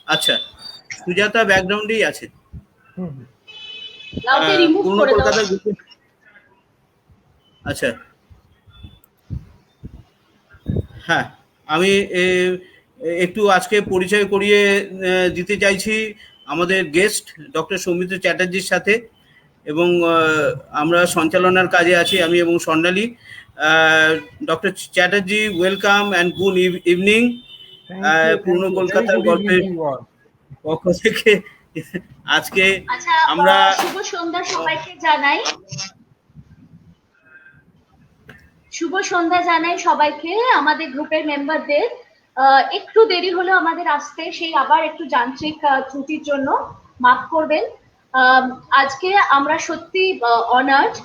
আচ্ছা, সুজাতা ব্যাকগ্রাউন্ডেই আছে। লাউডে রিমুভ পূর্ণ করে দাও। কলকাতার গ্রুপে। আচ্ছা, হ্যাঁ, আমি একটু আজকে পরিচয় করিয়ে দিতে চাইছি আমাদের গেস্ট ডক্টর সৌমিত্র চ্যাটার্জির সাথে, এবং আমরা সঞ্চালনার কাজে আছি আমি এবং Swarnali. Doctor Chatterjee, welcome and good evening. পূর্ণ কলকাতার গল্পের পক্ষ থেকে আজকে আচ্ছা, আমরা শুভ সন্ধ্যা সবাইকে জানাই। শুভ সন্ধ্যা জানাই সবাইকে, আমাদের গ্রুপের মেম্বারদের। একটু দেরি হলো আমাদের আসতে, সেই আবার একটু যান্ত্রিক ত্রুটির জন্য মাফ করবেন। আজকে আমরা সত্যি অনার্ড,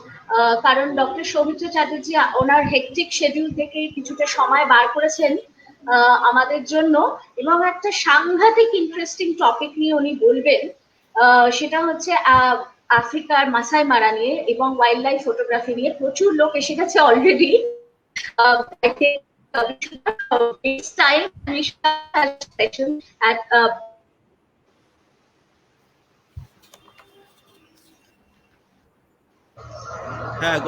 কারণ ডক্টর সৌমিত্র চ্যাটার্জি ওনার হেকটিক শিডিউল থেকে কিছুটা সময় বার করেছেন আমাদের জন্য, এবং একটা সাংঘাতিক ইন্টারেস্টিং টপিক নিয়ে উনি বলবেন। সেটা হচ্ছে আফ্রিকার মাসাই মারা নিয়ে এবং ওয়াইল্ড লাইফ ফটোগ্রাফি নিয়ে। প্রচুর লোক এসে গেছে already. It's time we start session at হ্যাঁ,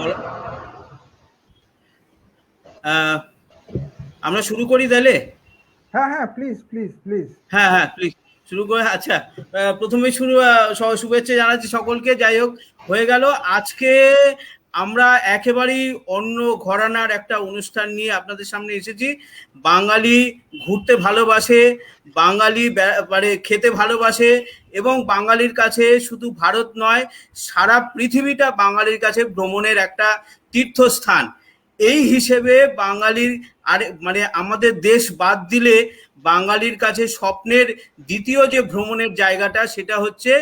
আমরা শুরু করি তাহলে। হ্যাঁ, প্লিজ প্লিজ প্লিজ। হ্যাঁ প্লিজ শুরু করে। আচ্ছা, প্রথমে শুভেচ্ছা জানাচ্ছি সকলকে। যাই হোক, হয়ে গেল। আজকে আমরা একেবারেই অন্য ঘরানার একটা অনুষ্ঠান নিয়ে আপনাদের সামনে এসেছি। বাঙালি ঘুরতে ভালোবাসে, বাঙালি মানে খেতে ভালোবাসে, এবং বাঙালির কাছে শুধু ভারত নয়, সারা পৃথিবীটা বাঙালির কাছে ভ্রমণের একটা তীর্থস্থান। এই হিসেবে বাঙালির আর মানে আমাদের দেশ বাদ দিলে বাঙালির কাছে স্বপ্নের দ্বিতীয় যে ভ্রমণের জায়গাটা সেটা হচ্ছে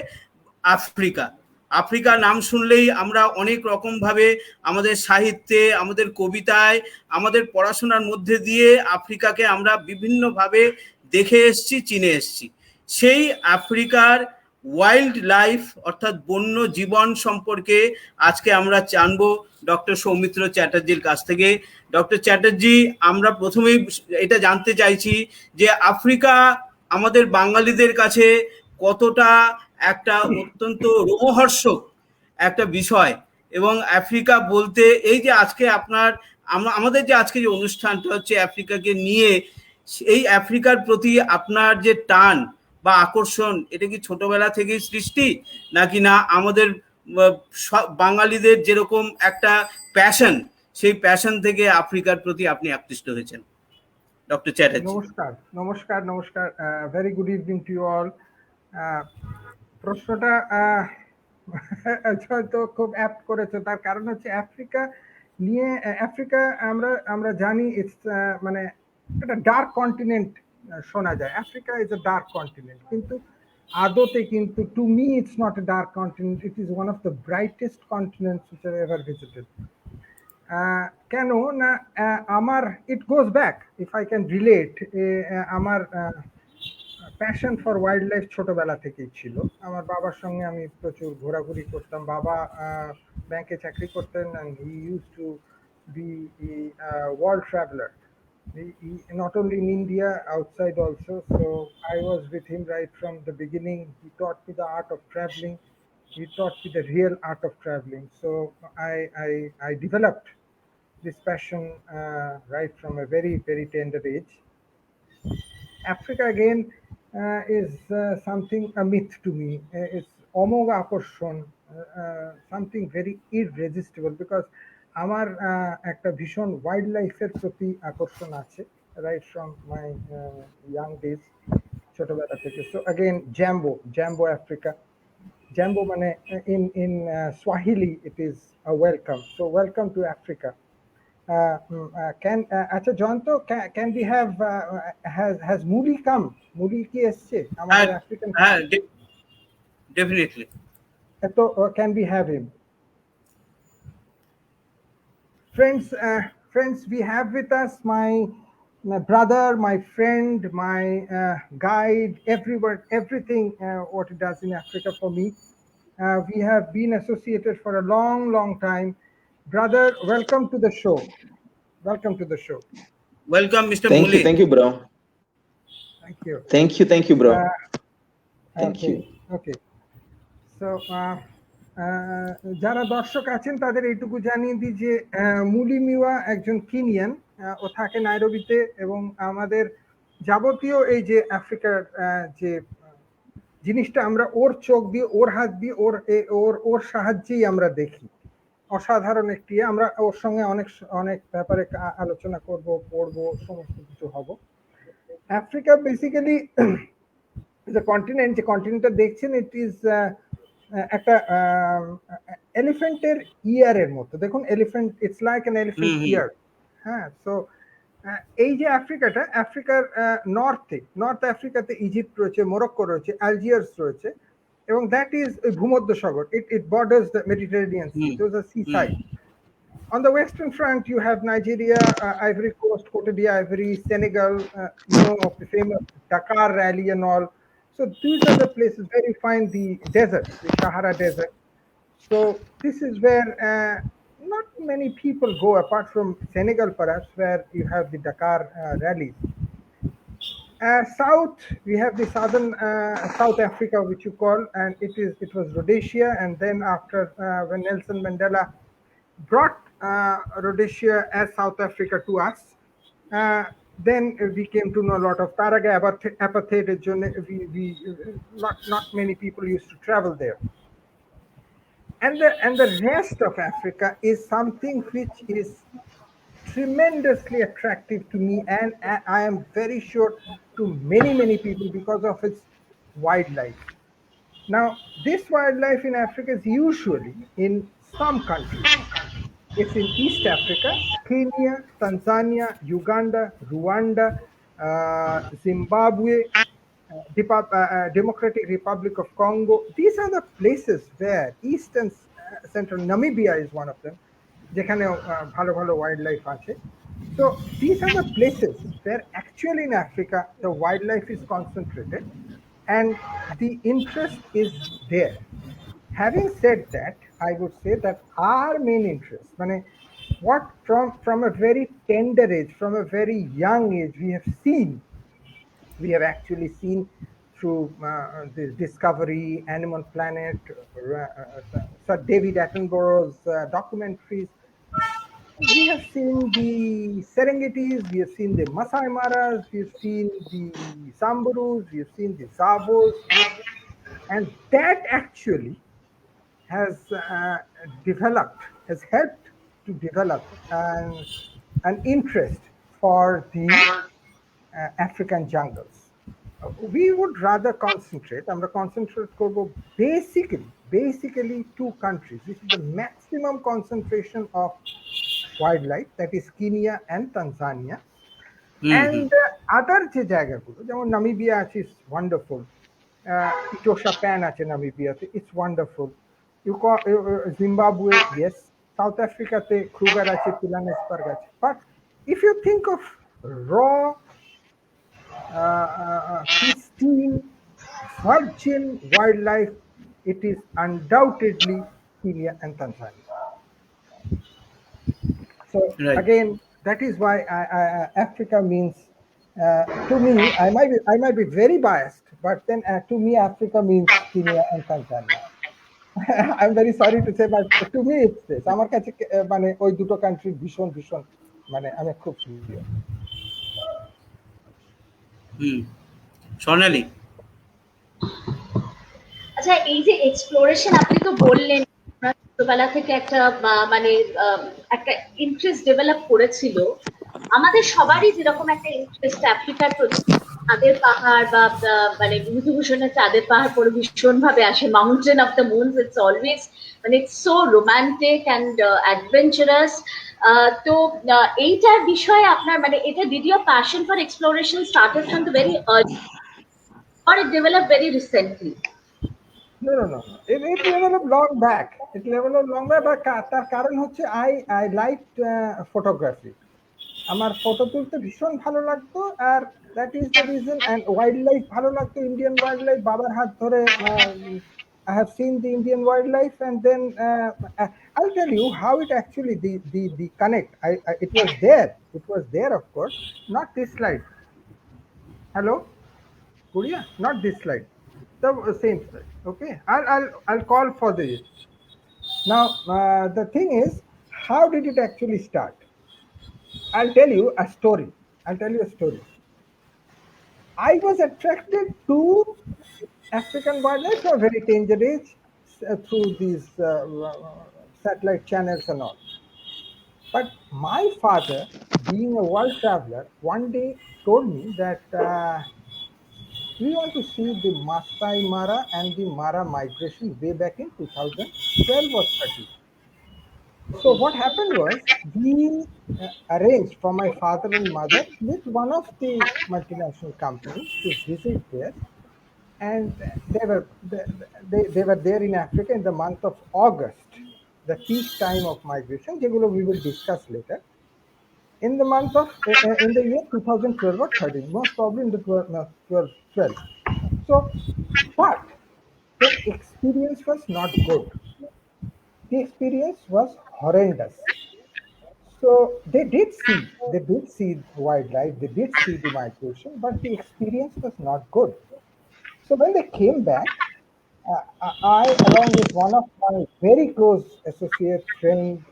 আফ্রিকা। আফ্রিকা নাম শুনলেই আমরা অনেক রকম ভাবে আমাদের সাহিত্যে, আমাদের কবিতায়, আমাদের পড়াশোনার মধ্যে দিয়ে আফ্রিকাকে আমরা বিভিন্নভাবে দেখে এসছি, চিনে এসছি। সেই আফ্রিকার ওয়াইল্ড লাইফ অর্থাৎ বন্য জীবন সম্পর্কে আজকে আমরা জানবো ডক্টর সৌমিত্র চ্যাটার্জির কাছ থেকে। ডক্টর চ্যাটার্জি, আমরা প্রথমেই এটা জানতে চাইছি যে আফ্রিকা আমাদের বাঙালিদের কাছে কতটা একটা অত্যন্ত রোমহর্ষক একটা বিষয়, এবং আফ্রিকা বলতে এই যে আজকে আমাদের যে আজকে যে অনুষ্ঠানটা হচ্ছে আফ্রিকাকে নিয়ে, এই আফ্রিকার প্রতি আপনার যে টান বা আকর্ষণ, এটা কি ছোটবেলা থেকেই সৃষ্টি, নাকি না আমাদের বাঙালিদের যেরকম একটা প্যাশন, সেই প্যাশন থেকে আফ্রিকার প্রতি আপনি আকৃষ্ট হয়েছেন? ডক্টর চ্যাটার্জি। নমস্কার। Very good evening to you all. প্রশ্নটা হয়তো খুব অ্যাপ্ট করেছে, তার কারণ হচ্ছে আফ্রিকা নিয়ে, আফ্রিকা আমরা জানি ইটস মানে একটা ডার্ক কন্টিনেন্ট শোনা যায়। Africa is a dark continent, কিন্তু আদতে কিন্তু to me it's not a dark continent, it is one of the brightest continents which I ever visited. কেন না, আমার it goes back, if I can relate, আমার passion for wildlife ছোটবেলা থেকেই ছিল। আমার বাবার সঙ্গে আমি প্রচুর ঘোরাঘুরি করতাম। বাবা ব্যাংকে চাকরি করতেন, and he used to be a world traveler, not only in India, outside also. So I was with him right from the beginning. He taught me the art of traveling. He taught me the real art of traveling. So I developed this passion right from a very, very tender age. Africa again is something, a myth to me. It's omoga akorshon, something very irresistible, because আমার একটা ভীষণ wild লাইফের প্রতি আকর্ষণ আছে right from my young days, ছোটবেলা থেকে। So again jumbo Africa. Jumbo মানে in Swahili it is a welcome. So welcome to Africa. আচ্ছা Jayanta, can we have has Muli come? Muli কি এসছে আমাদের আফ্রিকান? হ্যাঁ, ডেফিনেটলি। তো can we have him? Friends, we have with us my brother, my friend, my guide, everything what he does in Africa for me. We have been associated for a long time. Brother, welcome to the show. Welcome, Mr. Muli. Thank you, bro. Thank you. Thank you, bro. Thank Okay, you. okay. So, যারা দর্শক আছেন তাদের এইটুকু জানিয়ে দিই যে মুলি মিওয়া একজন কিনিয়ান, ও থাকে নাইরোবিতে, এবং আমাদের যাবতীয় এই যে আফ্রিকার যে জিনিসটা আমরা ওর চোখ দিয়ে, ওর হাত দিয়ে, ওর সাহায্যেই আমরা দেখি। অসাধারণ একটি, আমরা ওর সঙ্গে অনেক ব্যাপারে আলোচনা করব, পড়বো, সমস্ত কিছু হব। আফ্রিকা বেসিক্যালি যে কন্টিনেন্ট, যে কন্টিনেন্টটা দেখছেন, ইট ইজ একটা এলিফ্যান্টের ইয়ারের মতো। দেখুন, elephant, it's like an elephant ear. হ্যাঁ, সো এই যে আফ্রিকাটা, আফ্রিকার নর্থ আফ্রিকাতে ইজিপ্ট রয়েছে, মরক্কো রয়েছে, আলজিয়ার্স রয়েছে, এবং দ্যাট ইজ ভূমধ্য সাগর। It borders the Mediterranean Sea, those are seaside. On the western front, you have Nigeria, Ivory Coast, Cote d'Ivoire, Senegal, the famous Dakar rally and all. So these are the places where you find the desert, the Sahara Desert. So this is where not many people go, apart from Senegal perhaps, where you have the Dakar rallies. South, we have the southern South Africa, which you call, and it was Rhodesia, and then after when Nelson Mandela brought Rhodesia as South Africa to us, then we came to know a lot of Paraguay apartheid. Not many people used to travel there, and the rest of Africa is something which is tremendously attractive to me, and I am very sure to many people, because of its wildlife. Now, this wildlife in Africa is usually in some countries. It's in East Africa, Kenya, Tanzania, Uganda, Rwanda, Zimbabwe, Democratic Republic of Congo. These are the places where East and Central, Namibia is one of them, যেখানে ভালো ভালো wildlife আছে. So these are the places where actually in Africa the wildlife is concentrated and the interest is there. Having said that, I would say that our main interest, what from a very tender age, from a very young age, we have actually seen through the Discovery, Animal Planet, Sir David Attenborough's documentaries. We have seen the Serengetis, we have seen the Masai Maras, we have seen the Samburus, we have seen the Tsavos, and that actually has helped to develop an interest for the African jungles. We would rather concentrate korbo basically two countries. This is the maximum concentration of wildlife, that is Kenya and Tanzania. And other যে জায়গাগুলো, যেমন Namibia আছে, is wonderful. Etosha Pan আছে নামিবিয়াতে, it's wonderful. You call Zimbabwe, yes. South Africa te Kruger আছে, Pilanesberg আছে. But if you think of raw, pristine, virgin wildlife, it is undoubtedly Kenya and Tanzania. So Right. again, that is why Africa means, to me, I might be very biased, but then to me Africa means Kenya and Tanzania. I'm very sorry to say, but to me it's this. আমার কাছে ওই দুটো country ভীষণ আমি খুব প্রিয়। সোনালী, আচ্ছা, এই যে এক্সপ্লোরেশন আপনি তো বললেন, ছোটবেলা থেকে একটা একটা ইন্টারেস্ট ডেভেলপ করেছিল। আমাদের সবারই যেরকম একটা ইন্টারেস্ট আফ্রিকার প্রতি, চাঁদের পাহাড় বা বিভূতিভূষণের চাঁদের পাহাড় পরে ভীষণ ভাবে আসে, mountain of the moons, it's always it's so romantic and adventurous. তো এইটার বিষয়ে আপনার এটা, did your passion for exploration started from the very early or it developed very recently? No. It developed long back. But তার কারণ হচ্ছে I liked photography. আমার photo তুলতে ভীষণ ভালো লাগতো, আর that is the reason. And wildlife ভালো লাগতো, Indian wildlife, বাবার হাত ধরে I have seen the Indian wildlife, and then I'll tell you how it actually the connect. It was there, of course, not this slide. Hello. Korea, not this slide, the same slide. Okay, I'll call for this. Now the thing is, how did it actually start? I'll tell you a story. I was attracted to African wildlife from a very tender age through these satellite channels and all. But my father, being a world traveler, one day told me that we want to see the Masai Mara and the Mara migration way back in 2012 or 13. So what happened was we arranged for my father and mother with one of the multinational companies to visit there, and they were there in Africa in the month of August, the peak time of migration. Jegulo we will discuss later. In the month of in the year 2012 or 13, most probably in the 12. So, but the experience was not good. The experience was horrendous. So they did see wildlife, they did see the migration, but the experience was not good. So when they came back, I, along with one of my very close associate friend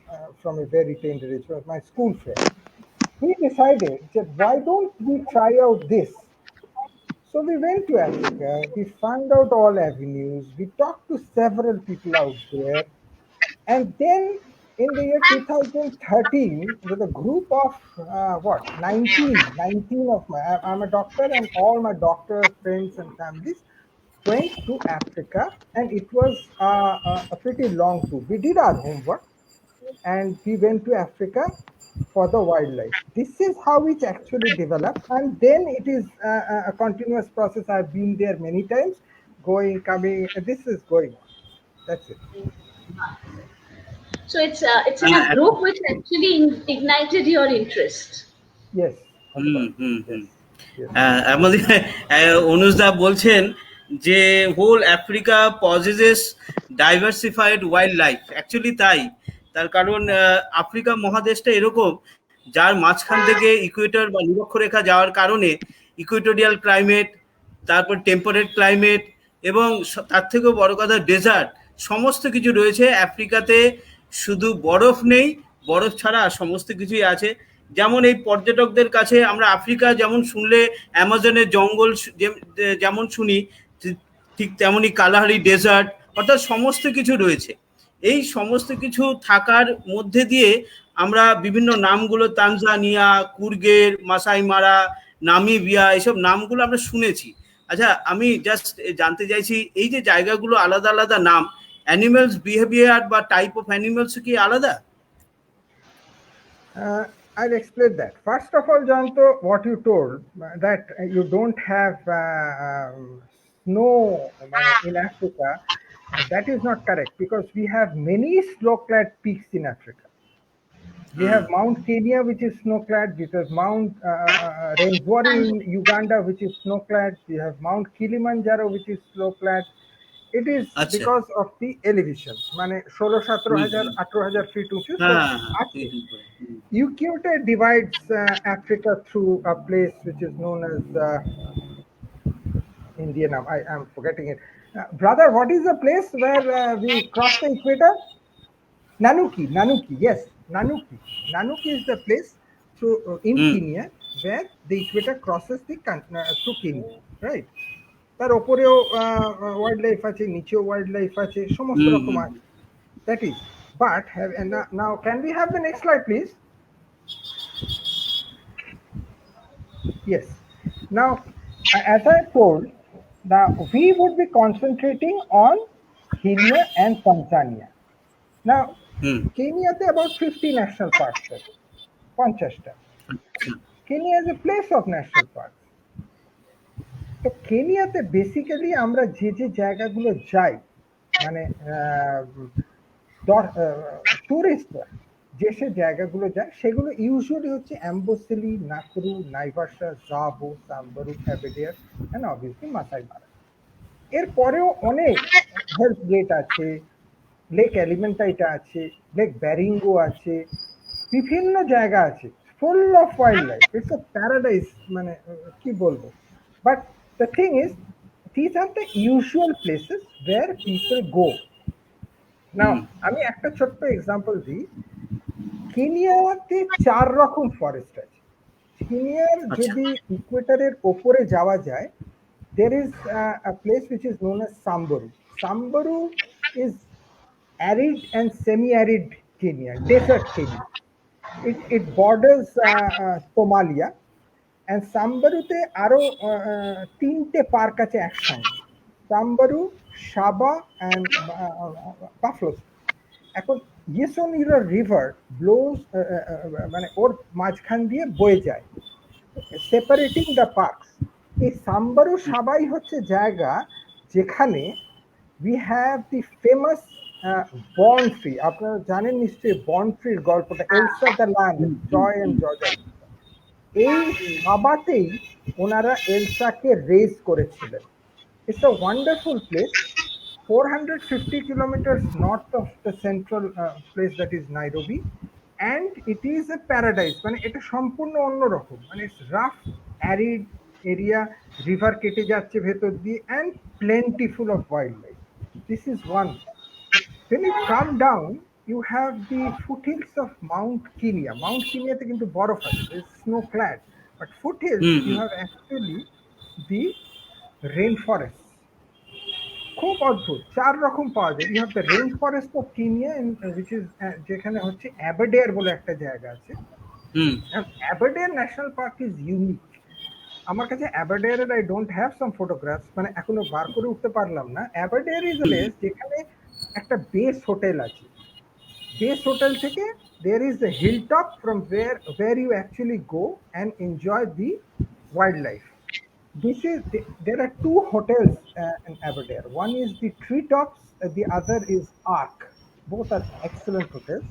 from a very tender age, was my school friend, we decided that why don't we try out this? So we went to Africa, we found out all avenues, we talked to several people out there, and then in the year 2013, with a group of 19 of I'm a doctor, and all my doctor friends and families went to Africa, and it was a pretty long tour. We did our homework, and we went to Africa for the wildlife. This is how it actually developed, and then it is a continuous process. I've been there many times, going, coming. This is going on. That's it. So it's in a group which actually ignited your interest. Yes. Of course. Yes. Yes. আমাদের অনুজদা বলছেন যে whole Africa possesses diversified wildlife. Actually তাই, তার কারণ Africa মহাদেশটা এরকম যার মাঝখান থেকে ইকুয়েটর বা নিরক্ষরেখা যাওয়ার কারণে ইকুয়েটোরিয়াল ক্লাইমেট, তারপর টেম্পারেট ক্লাইমেট, এবং তার থেকেও বড় কথা ডেজার্ট, সমস্ত কিছু রয়েছে আফ্রিকাতে। শুধু বরফ নেই, বরফ ছাড়া সমস্ত কিছুই আছে। যেমন এই পর্যটকদের কাছে আমরা আফ্রিকা যেমন শুনলে অ্যামাজনের জঙ্গল যেমন শুনি, ঠিক তেমনই কালাহারি ডেজার্ট, অর্থাৎ সমস্ত কিছু রয়েছে। এই সমস্ত কিছু থাকার মধ্যে দিয়ে আমরা বিভিন্ন নামগুলো তানজানিয়া, কুর্গের, মাসাই মারা, নামিবিয়া, এইসব নামগুলো আমরা শুনেছি। আচ্ছা, আমি জাস্ট জানতে চাইছি এই যে জায়গাগুলো আলাদা আলাদা নাম, অ্যানিমেলস বিহেভিয়ার বা টাইপ অফ অ্যানিমেলস কি আলাদা? I'll explain that. First of all, Janto, what you told, that you don't have snow in Africa, that is not correct, because we have many snow-clad peaks in Africa. We have Mount Kenya, which is snow-clad. We have Mount Rwenzori in Uganda, which is snow-clad. We have Mount Kilimanjaro, which is snow-clad. It is because of the elevation. মানে 16-17,000, 18,000 feet উঁচু। Equator divides Africa through a place which is known as Indian. I'm forgetting it. Brother, what is the place where we cross the equator? Nanuki. Yes, Nanuki. Nanuki is the place through in Kenya where the equator crosses the through Kenya, right? তার উপরেও wild life আছে, নিচেও wild life আছে, সমস্ত রকম আছে। That is, but now can we have the next slide please? Yes. Now, as I told, we would be concentrating on Kenya and Tanzania. Now, Kenya তে about 50 national parks আছে, 50টা। Kenya is a place of national parks. তো কেনিয়াতে basically আমরা যে যে জায়গাগুলো যাই, মানে টুরিস্টরা যে সে জায়গাগুলো যায়, সেগুলো ইউজুয়ালি হচ্ছে অ্যাম্বোসেলি, নাকরু, নাইভাসা, জাভো, সাম্বারু, অ্যাবেডিয়ার অ্যান্ড অবভিয়াসলি মাসাই মারা। এরপরেও অনেক হেলথ গেট আছে, লেক এলিমেন্টাইটা আছে, লেক ব্যারিঙ্গো আছে, বিভিন্ন জায়গা আছে, full of wild life. It's a paradise, মানে কি বলবো। But The thing is, these are the usual places where people go. Now, আমি একটা ছোট্ট এক্সাম্পল দিই। কেনিয়াতে 4 রকম ফরেস্ট আছে। কেনিয়ার আচ্ছা যদি ইকুয়েটরের ওপরে যাওয়া যায়, there is a place which is known as Samburu. Samburu is arid and semi-arid Kenya, desert Kenya. It borders Somalia, and সাম্বারুতে আরো 3টে পার্ক আছে একসঙ্গে, সাম্বারু, সাবা অ্যান্ড বাফলোস। এখন ইয়েসনিরা রিভার ব্লোজ, মানে ওর মাঝখান দিয়ে বয়ে যায়, সেপারেটিং দ্য পার্কস। এই সাম্বারু সাবাই হচ্ছে জায়গা যেখানে we have the famous born free. আপনারা জানেন নিশ্চয়ই বন ট্রির গল্পটা, Elsa the lion, Joy and George. এই সাবাতেই ওনারা এলসাকে রেজ করেছিলেন। It's a wonderful place, 450 kilometers north of the central place that is Nairobi, and it is a paradise. মানে এটা সম্পূর্ণ অন্যরকম, মানে it's rough arid area, river কেটে যাচ্ছে ভেতর দিয়ে, and plentiful of wildlife. This is one. When you come down, you have the foothills of Mount Kenya. Mount Kenya তে কিন্তু বরফ আছে, it's snow clad, but foothills you have actually the rainforest. খুব অদ্ভুত, 4 রকম পাওয়া যায়। You have the rainforest of Kenya, which is যেখানে হচ্ছে অ্যাবারডেয়ার বলে একটা জায়গা আছে। Aberdare National Park is unique. আমার কাছে অ্যাবারডেয়ারের I don't have some photographs, মানে এখনো বার করে উঠতে পারলাম না। অ্যাবারডেয়ার ইজ এ প্লেস যেখানে একটা বেস হোটেল আছে। বেস হোটেল থেকে there is a hilltop from where you actually go and enjoy the wildlife. There are 2 hotels in Aberdare. One is the Treetops, the other is Ark. Both are excellent hotels.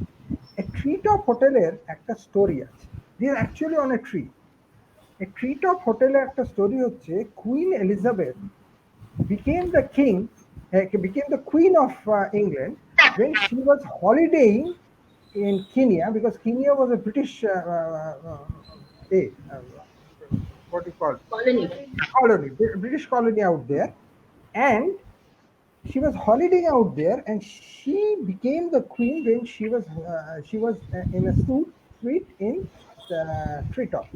A Treetop hoteler একটা story আছে। They are actually on a tree. A Treetop hoteler একটা story হচ্ছে Queen Elizabeth became the queen of England when she was holidaying in Kenya, because Kenya was a British what do you call it? Colony, British colony out there, and she was holidaying out there, and she became the queen when she was in a suite in the Treetop.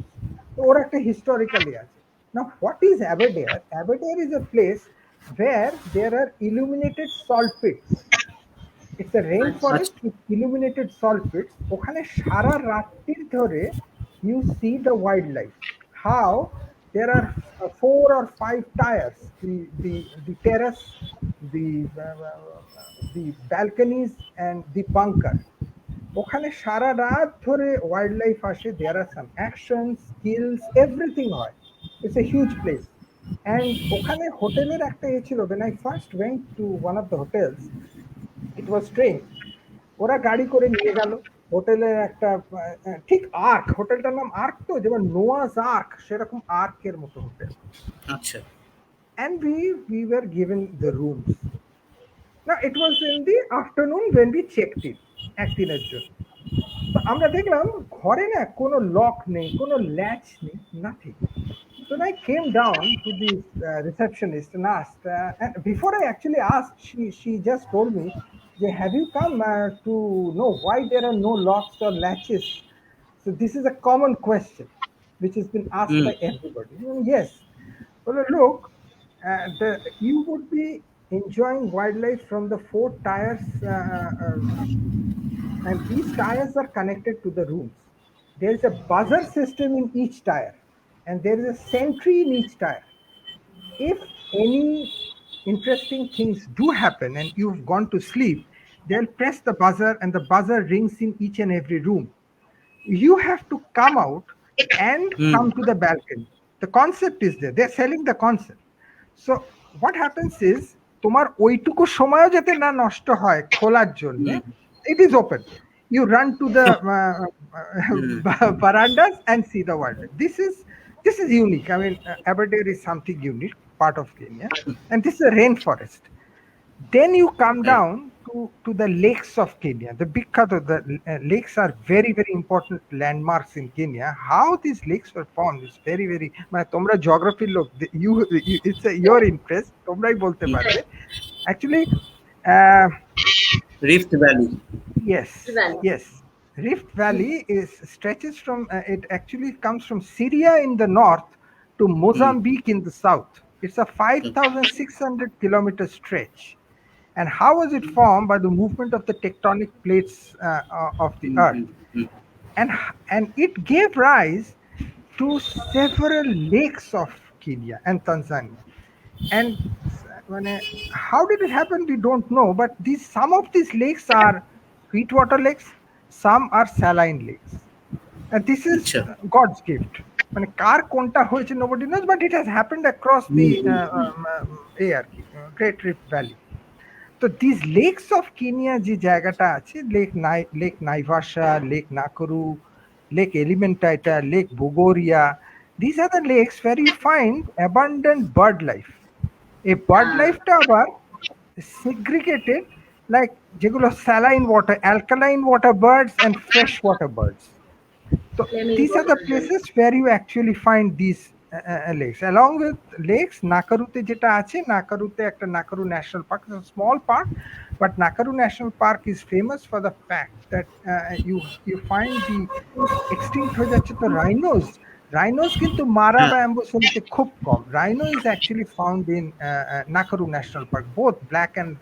So ওর একটা historically আছে। Now, what is Aberdare? Aberdare is a place where there are illuminated salt pits. It's a rainforest with illuminated salt pits. ওখানে সারা রাত্রির ধরে you see the wildlife. How there are 4 or 5 tires, the terrace, the balconies and the bunker. ওখানে সারা রাত ধরে wildlife আসে, there are some actions, skills, everything হয়। It's a huge place. And ওখানে হোটেলের একটা ছিল, when I first went to one of the hotels, it was strange. ওরা গাড়ি করে নিয়ে গেল হোটেলের একটা, ঠিক আর্ক, হোটেলটার নাম আর্ক, তো যেমন নোয়াজ আর্ক সেরকম আর্কের মতো হোটেল। আচ্ছা। And we were given the rooms. Now it was in the afternoon when we checked in, একদিনের জন্য। তো আমরা দেখলাম ঘরে না কোনো লক নেই, কোনো ল্যাচ নেই, nothing. So I came down to the receptionist and asked, and before I actually asked, she just told me, have you come to know why there are no locks or latches? So this is a common question which has been asked by everybody. Yes. Well, look, you would be enjoying wildlife from the 4 tires, and these tires are connected to the rooms. There is a buzzer system in each tire, and there is a sentry in each tire. If any interesting things do happen and you've gone to sleep, they'll press the buzzer and the buzzer rings in each and every room. You have to come out and come to the balcony. The concept is there. They're selling the concept. So what happens is, তোমার ওইটুকু সময়ও যাতে না নষ্ট হয় খোলার জন্য, it is open. You run to the verandas and see the wildlife. This is unique. I mean, Aberdare is something unique, part of Kenya, and this is a rainforest. Then you come down to to the lakes of Kenya. The Bikhato, the lakes are very, very important landmarks in Kenya. How these lakes were formed is very, very. Tomra geography look, you're impressed. Tomrai bolte parbe. Actually, uh, rift valley. yes, yes. Rift Valley is stretches from. It actually comes from Syria in the north to Mozambique in the south. It's a 5,600 kilometer stretch. And how was it formed? By the movement of the tectonic plates of the earth. And it gave rise to several lakes of Kenya and Tanzania. And how did it happen? We don't know. But some of these lakes are sweetwater lakes, some are saline lakes. And this is God's gift. Kar konta hoyeche nobody knows, but it has happened across the Great Rift Valley. So these lakes of Kenya যে জায়গাটা আছে, Lake Naivasha, Lake Nakuru, Lake Elementaita, Lake Bogoria, these are the lakes where you find abundant bird life. এই bird lifeটা আবার segregated like যেগুলো saline water, alkaline water birds and fresh water birds. So these are the places where you actually find these lakes. Along with lakes, Nakarute jeta ache, Nakarute ekta Nakaru National Park is a small park, but Nakaru National Park is famous for the fact that you find the extinct hoye jacche to rhinos. Rhinos kintu Mara ba Ambosoliতে খুব কম. Rhino is actually found in Nakaru National Park, both black and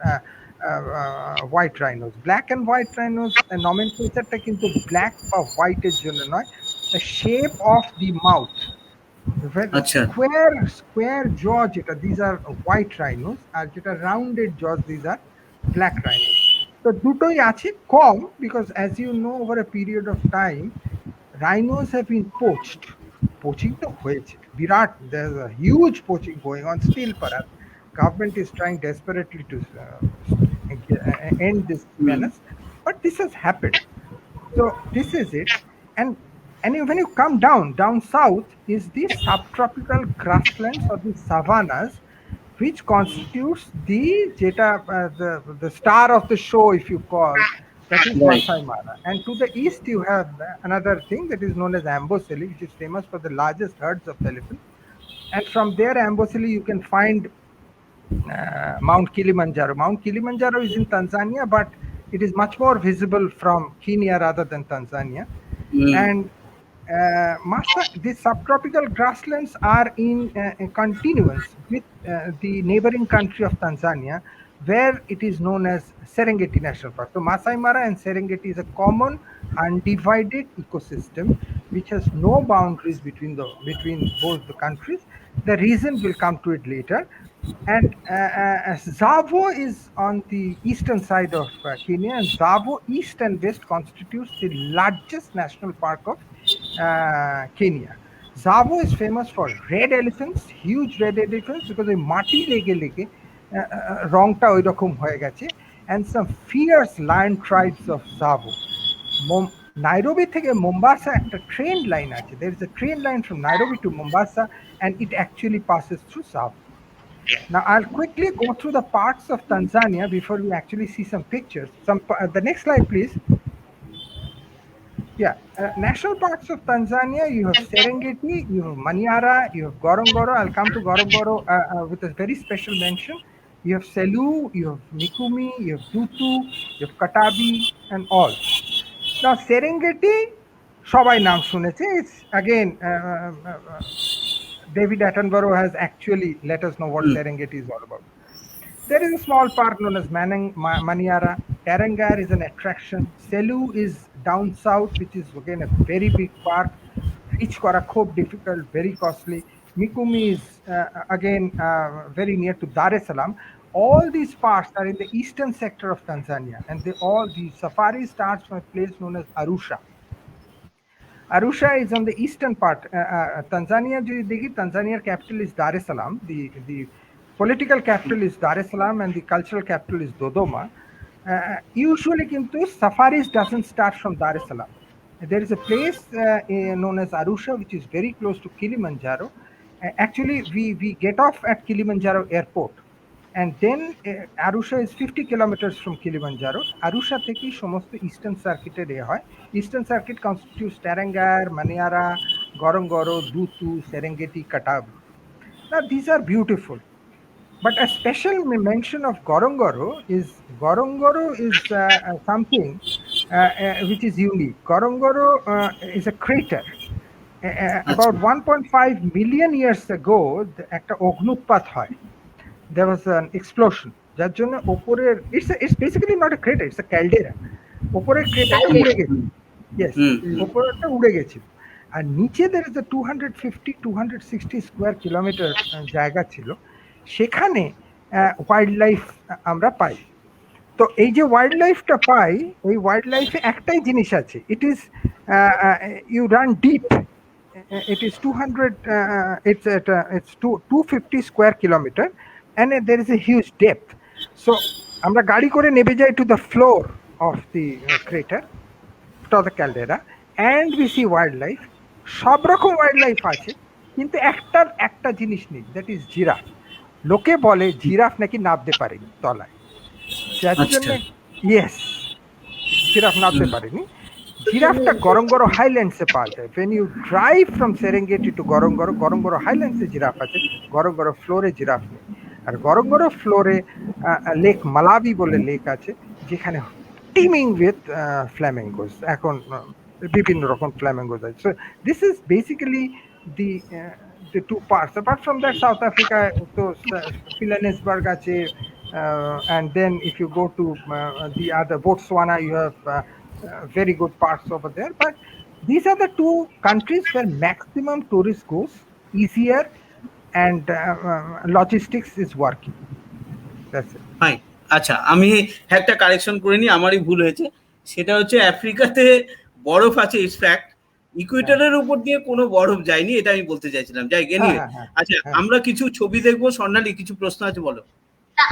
white rhinos. Black and white rhinos nomenclature টা কিন্তু black or white এর জন্য নয়, the shape of the mouth, square jaw যেটা, these are white rhinos, আর যেটা rounded jaws, these are black rhinos. তো দুটোই আছে কম, because as you know, over a period of time rhinos have been poached. Poaching তো হয়েছে বিরাট, there's a huge poaching going on still. Perhaps government is trying desperately to end this menace, but this has happened. So this is it. And when you come down south is the subtropical grasslands or the savannas, which constitutes the the star of the show, if you call, that is Masai Mara. And to the east you have another thing that is known as Amboseli, which is famous for the largest herds of elephants. And from there, Amboseli, you can find Mount Kilimanjaro. Mount Kilimanjaro is in Tanzania, but it is much more visible from Kenya rather than Tanzania. And these subtropical grasslands are in continuance with the neighboring country of Tanzania, where it is known as Serengeti National Park. So Masai Mara and Serengeti is a common undivided ecosystem which has no boundaries between both the countries. The reason will come to it later. And Tsavo is on the eastern side of Kenya, and Tsavo east and west constitutes the largest national park of Kenya. Tsavo is famous for red elephants, huge red elephants, because ওই মাটি লেগে লেগে রংটা ওই রকম হয়ে গেছে, and some fierce lion tribes of Tsavo. Nairobi থেকে Mombasa একটা train line আছে. There is a train line from Nairobi to Mombasa, and it actually passes through Tsavo. Now I'll quickly go through the parts of Tanzania before we actually see some pictures. The next slide, please. Yeah, national parks of Tanzania, you have Serengeti, you have Manyara, you have Ngorongoro. I'll come to Ngorongoro with a very special mention. You have Selous, you have Mikumi, you have Dutu, you have Katabi, and all. Now Serengeti, সবাই নাম শুনেছে. It's again David Attenborough has actually let us know what Serengeti is all about. There is a small park known as Manyara. Tarangire is an attraction. Selous is down south, which is again a very big park. Reach kora khub difficult, very costly. Mikumi is again very near to Dar es Salaam. All these parks are in the eastern sector of Tanzania, and the safari starts from a place known as Arusha. Arusha is on the eastern part. Tanzania, Tanzania's capital is Dar es Salaam. The political capital is Dar es Salaam, and the cultural capital is Dodoma. Usually, kintu safaris doesn't start from Dar es Salaam. There is a place known as Arusha, which is very close to Kilimanjaro. Actually, we get off at Kilimanjaro airport, and then Arusha is 50 kilometers from Kilimanjaro. Arusha থেকেই সমস্ত eastern সার্কিটের হয়. Eastern circuit constitutes Tarangire, Maniara, Gorongoro, Dutu, Serengeti, Katavi. Now these are beautiful, but a special mention of Gorongoro is something which is unique. Gorongoro is a crater. About 1.5 million years ago একটা অগ্নুৎপাত হয়. There was an explosion. যার জন্য উপরের it's basically not a crater, it's a caldera. উপরের ক্রেটারটা উড়ে গেছে. Yes, উপরেরটা উড়ে গেছিল. আর নিচে there is a 250-260 square kilometre জায়গা ছিল. সেখানে ওয়াইল্ড লাইফ আমরা পাই. তো এই যে ওয়াইল্ড লাইফটা পাই, ওই ওয়াইল্ড লাইফে একটাই জিনিস আছে. It is you run deep. It is 250 square kilometer and there is a huge depth. So আমরা গাড়ি করে নেমে যাই to the floor of the crater, to the caldera, and we see wildlife. সব রকম wildlife আছে, কিন্তু একটা জিনিস নেই, that is জিরাফ. লোকে বলে জিরাফ নাকি নামতে পারেনি তলায়, যার জন্য ইয়েস জিরাফ নামতে পারেনি. জিরাফটা গরঙ্গরো হাইল্যান্ডসে পাওয়া যায়. when you drive from Serengeti to Ngorongoro হাইল্যান্ডসে জিরাফ আছে, গরঙ্গরো ফ্লোরে জিরাফ নেই. আর গরঙ্গরো ফ্লোরে লেক মালাবি বলে লেক আছে, যেখানে টিমিং উইথ ফ্ল্যামিঙ্গোস. এখন বিভিন্ন রকম ফ্ল্যামিঙ্গোস আছে. so this is basically the two parts. Apart from that, South Africa to Johannesburg আছে, and then if you go to the other Botswana, you have very good parts over there. But these are the two countries where maximum tourist goes, easier, and logistics is working. That's it. Fine. আচ্ছা, আমি একটা correction করে নিই, আমারই ভুল হয়েছে. সেটা হচ্ছে আফ্রিকাতে বরফ আছে, ইটস ফ্যাক্ট. ইকুয়েটরের উপর দিয়ে কোনো বরফ যায়নি, এটা আমি বলতে চাইছিলাম. যাই গেনি. আচ্ছা, আমরা কিছু ছবি দেখবো. স্বর্ণালী, কিছু প্রশ্ন আছে, বলো.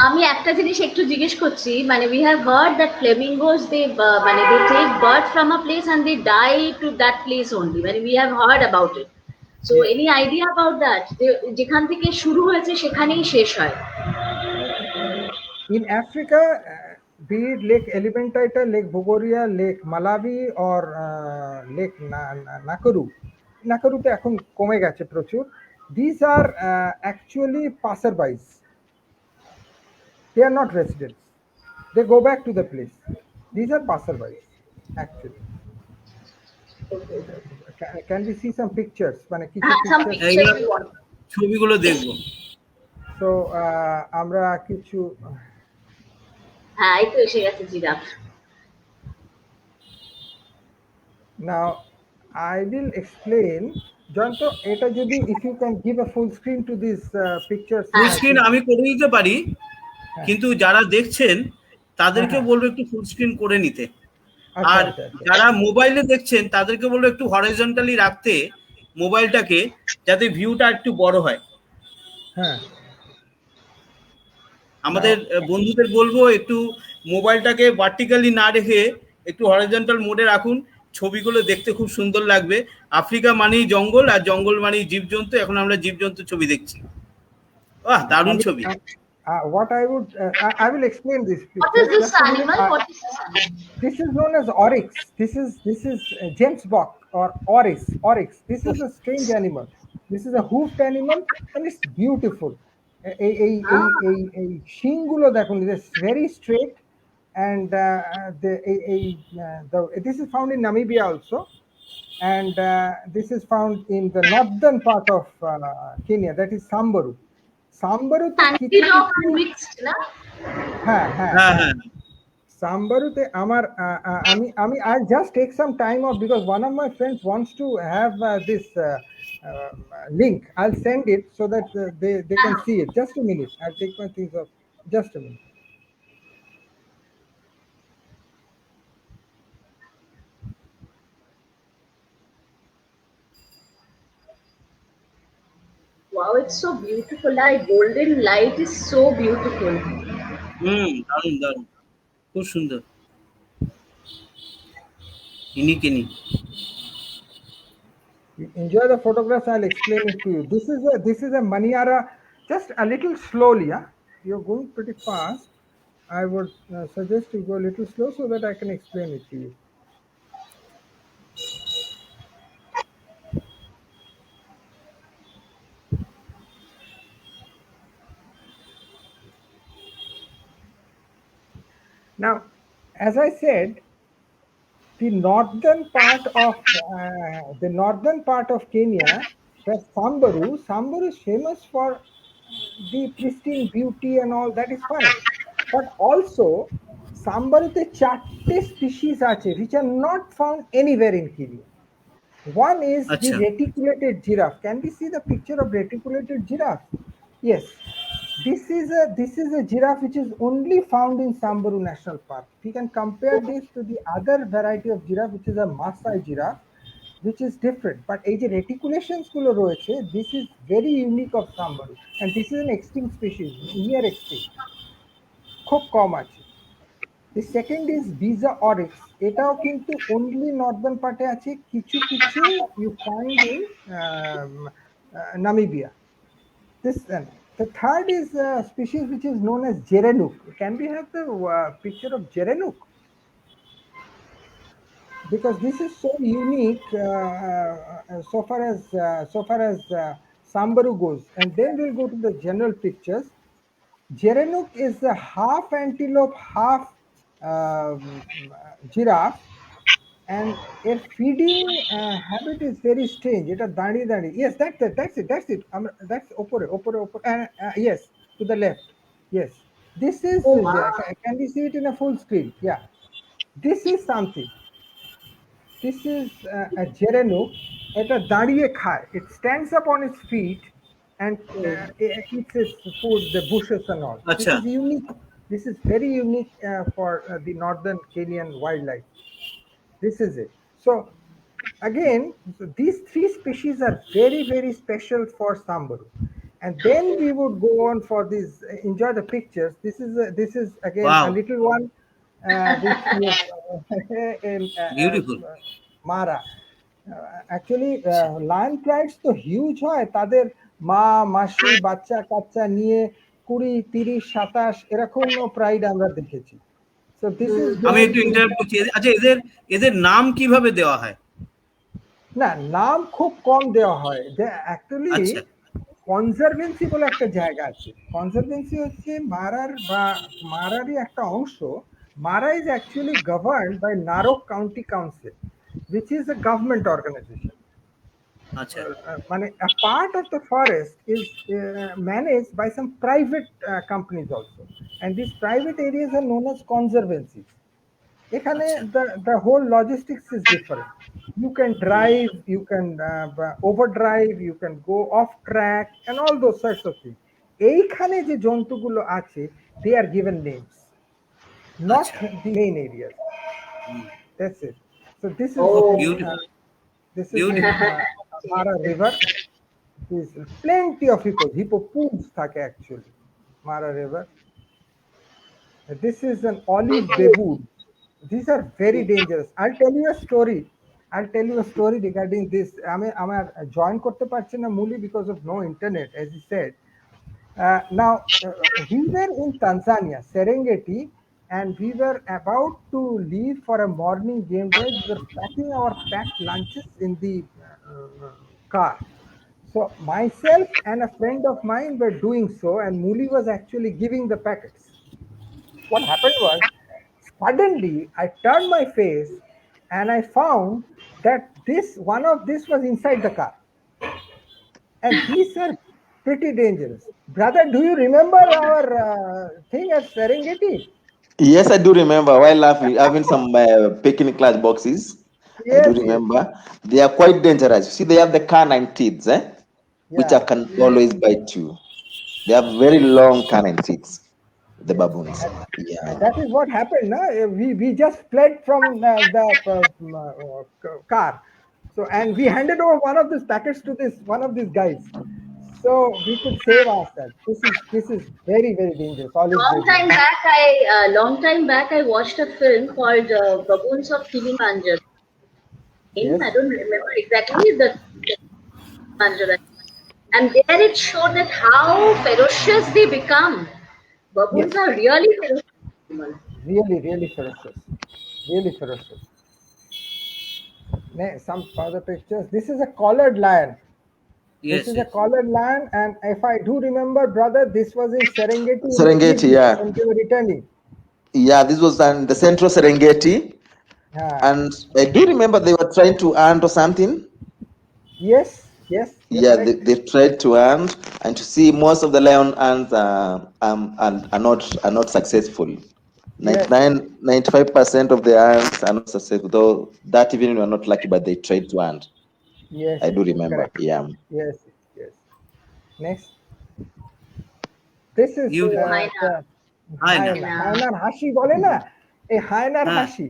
আমি একটা জিনিস একটু জিজ্ঞেস করছি, মানে we have heard that flamingos they মানে they take birth from a place and they die to that place only, মানে we have heard about it. So any idea about that? যেখান থেকে শুরু হয়েছে সেখানেই শেষ হয়. In Africa, be it Lake Elephantine, Lake Bogoria, Lake Malawi or Lake Nakuru তে এখন কমে গেছে প্রচুর. These are actually passerbys. They are not residents. They go back to the place. These are passerbys, actually. Can we see some pictures? Some pictures we want. ছবিগুলো দেখবো. So আমরা কিছু হ্যাঁ, এই তো এসে গেছে giraffe. Now I will explain. Jayanta, এটা যদি if you can give a full screen to these pictures. Full screen আমি করে দিতে পারি, কিন্তু যারা দেখছেন তাদেরকে বলবো একটু ফুল স্ক্রিন করে নিতে. আর যারা মোবাইলে দেখছেন তাদেরকে বলবো একটু হরাইজন্টালি রাখতে মোবাইলটাকে, যাতে ভিউটা একটু বড় হয়. হ্যাঁ, আমাদের বন্ধুদের বলবো একটু মোবাইলটাকে ভার্টিক্যালি না রেখে একটু হরাইজন্টাল মোডে রাখুন. ছবিগুলো দেখতে খুব সুন্দর লাগবে. আফ্রিকা মানেই জঙ্গল, আর জঙ্গল মানেই জীবজন্তু. এখন আমরা জীবজন্তু ছবি দেখছি. বাহ, দারুণ ছবি. What I would I will explain this. What is this animal? What is this? This is known as oryx. This is James Bok or oryx. This is a strange animal. This is a hoofed animal and it's beautiful. A শিংগুলো দেখুন, it is very straight, and this is found in Namibia also, and this is found in the northern part of Kenya, that is Samburu. সাম্বারুতে সাম্বারুতে আমি I just take some time off because one of my friends wants to have this link. I'll send it so that they can see it. Just a minute. I'll take my things off. Just a minute. Wow, it's so beautiful. Like golden light is so beautiful. দারুণ দারুণ, খুব সুন্দর. ইনি enjoy the photographs. I'll explain it to you. This is a Maniara. Just a little slowly, you're going pretty fast, I would suggest you go a little slow so that I can explain it to you. Now, as I said, the northern part of Kenya, where Samburu is famous for the pristine beauty and all, that is fine. But also সাম্বারুতে 4টে species আছে which are not found anywhere in Kenya. One is the Acha. reticulated giraffe. Can we see the picture of reticulated giraffe? Yes. This is a giraffe which is only found in Samburu National Park. We can compare this to the other variety of giraffe, which is a Maasai giraffe, which is different. But এই যে reticulations গুলো রয়েছে, this is very unique of Samburu, and this is an extinct species, near extinct. খুব কম আছে. The second is Visa oryx. এটাও কিন্তু only northern part এ আছে, কিছু কিছু you find in Namibia. The third is a species which is known as Gerenuk. Can we have the picture of Gerenuk? Because this is so unique so far as Samburu goes. And then we'll go to the general pictures. Gerenuk is a half antelope, half giraffe, and a feeding habit is very strange. It's a dani. Yes, that's it. That's opore. Yes, to the left. Yes, this is. Oh, wow. Can we see it in a full screen? Yeah, this is something. This is a Gerenuk. It's দাঁড়িয়ে খায়. It stands up on its feet and eats its food, the bushes and all. Acha. This is unique. This is very unique for the northern Kenyan wildlife. This is it. So again, these three species are very, very special for Samburu. And then we would go on for this. Enjoy the pictures. This is again Wow. a little one. Beautiful. Mara. Actually, lion prides তো huge হয়, তাদের মা মাসি বাচ্চা কাচ্চা নিয়ে 20, 30, 27 এরকম pride আমরা দেখেছি। So this is আমি একটু ইন্টারাপ্ট করছি। আচ্ছা, এদের নাম কিভাবে দেওয়া হয়? না, নাম খুব কম দেওয়া হয়। অ্যাকচুয়ালি আচ্ছা। কনজারভেন্সি বলে একটা জায়গা আছে। কনজারভেন্সি হচ্ছে মারারই একটা অংশ। Mara is actually governed by Narok County Council, which is a government organization. আচ্ছা। A part of the forest is managed by some private companies also, and these private areas are known as conservancies. এখানে the whole logistics is different. You can drive, you can overdrive, you can go off track, and all those sorts of things. এইখানে যে জন্তুগুলো আছে, they are given names, not the main areas. That's it. So this is beautiful. This is Mara River. There's plenty of hippo pools থাকে actually. Mara River. This is an olive baboon. These are very dangerous. I'll tell you a story regarding this. আমার join করতে পারছি না muli because of no internet, as you said. Now we were in Tanzania, Serengeti, and we were about to leave for a morning game day. We were packing our packed lunches in the car. So myself and a friend of mine were doing so, and Muli was actually giving the packets. What happened was, suddenly I turned my face and I found that one of this was inside the car, and these are pretty dangerous. Brother, do you remember our thing at Serengeti? Yes, I do remember. While having some picnic lunch boxes, yes, I do remember. Yes. They are quite dangerous. See, they have the canine teeth, which can always bite you. They have very long canine teeth, the baboons. That is what happened. No? We just fled from the car. So, and we handed over one of these packets to one of these guys. So we could save ourselves. This is very, very dangerous. Long time back, I watched a film called Baboons of Kilimanjaro. Yes. I don't remember exactly the Kilimanjaro. And there it showed that how ferocious they become Baboons are really ferocious animals. Really ferocious. Really ferocious. Some other pictures. This is a collared lion. This Yes, is a yes. collared lion, and if I do remember, brother, this was in Serengeti. Serengeti, yeah. When they were returning. Yeah, this was in the central Serengeti. And I do remember they were trying to hunt or something. Yes. Yeah, they tried to hunt, and to see most of the lion hunts are not successful. 95% of the hunts are not successful, though that even were not lucky, but they tried to hunt. Yes, I do remember. correct. Yeah. Yes. Next. This is Hyena. হায়নার হাসি বলে না, এই হায়নার হাসি।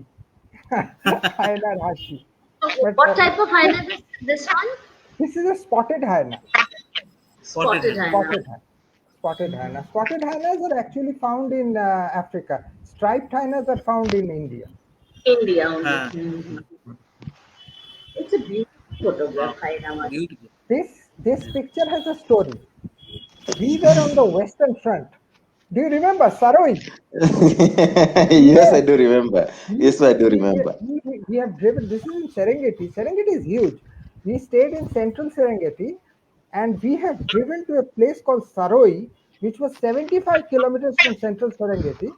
হায়নার হাসি। What type of hyena is this one? This is a spotted hyena. Spotted hyena. Spotted hyena. Spotted hyenas are actually found in Africa. Striped hyenas are found in India. India only. It's a beautiful photograph, hyena. Beautiful. This picture has a story. We were on the Western Front. Do you remember Saroi? Yes, I do remember. Yes, I do remember. We have driven. This is in Serengeti. Serengeti is huge. We stayed in central Serengeti, and we have driven to a place called Saroi, which was 75 kilometers from central Serengeti.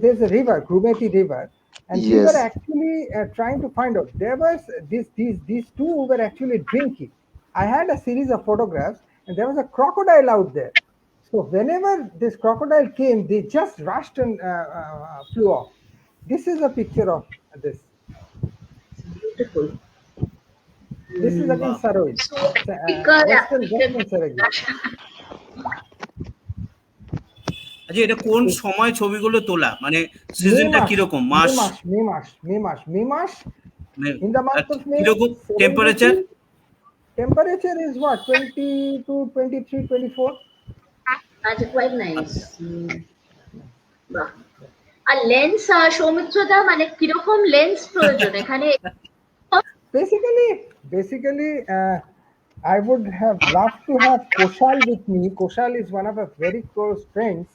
There's a river, Grumeti River, and we Yes. were actually trying to find out. There was these two who were actually drinking. I had a series of photographs, and there was a crocodile out there. So whenever this crocodile came, they just rushed and flew off. This is a picture of this. Beautiful. This is again Saroi. Western Serengeti. আচ্ছা, এটা কোন সময় ছবিগুলো তোলা, মানে সিজনটা কিরকম, মাস? মে মাস in the month of May. কিরকম temperature? Temperature is what, 22, 23, 24. That's quite nice. আর লেন্স সৌমিত্র দা, মানে কিরকম লেন্স প্রয়োজন এখানে? Basically, I would have loved to have Koshal with me. Koshal is one of our very close friends.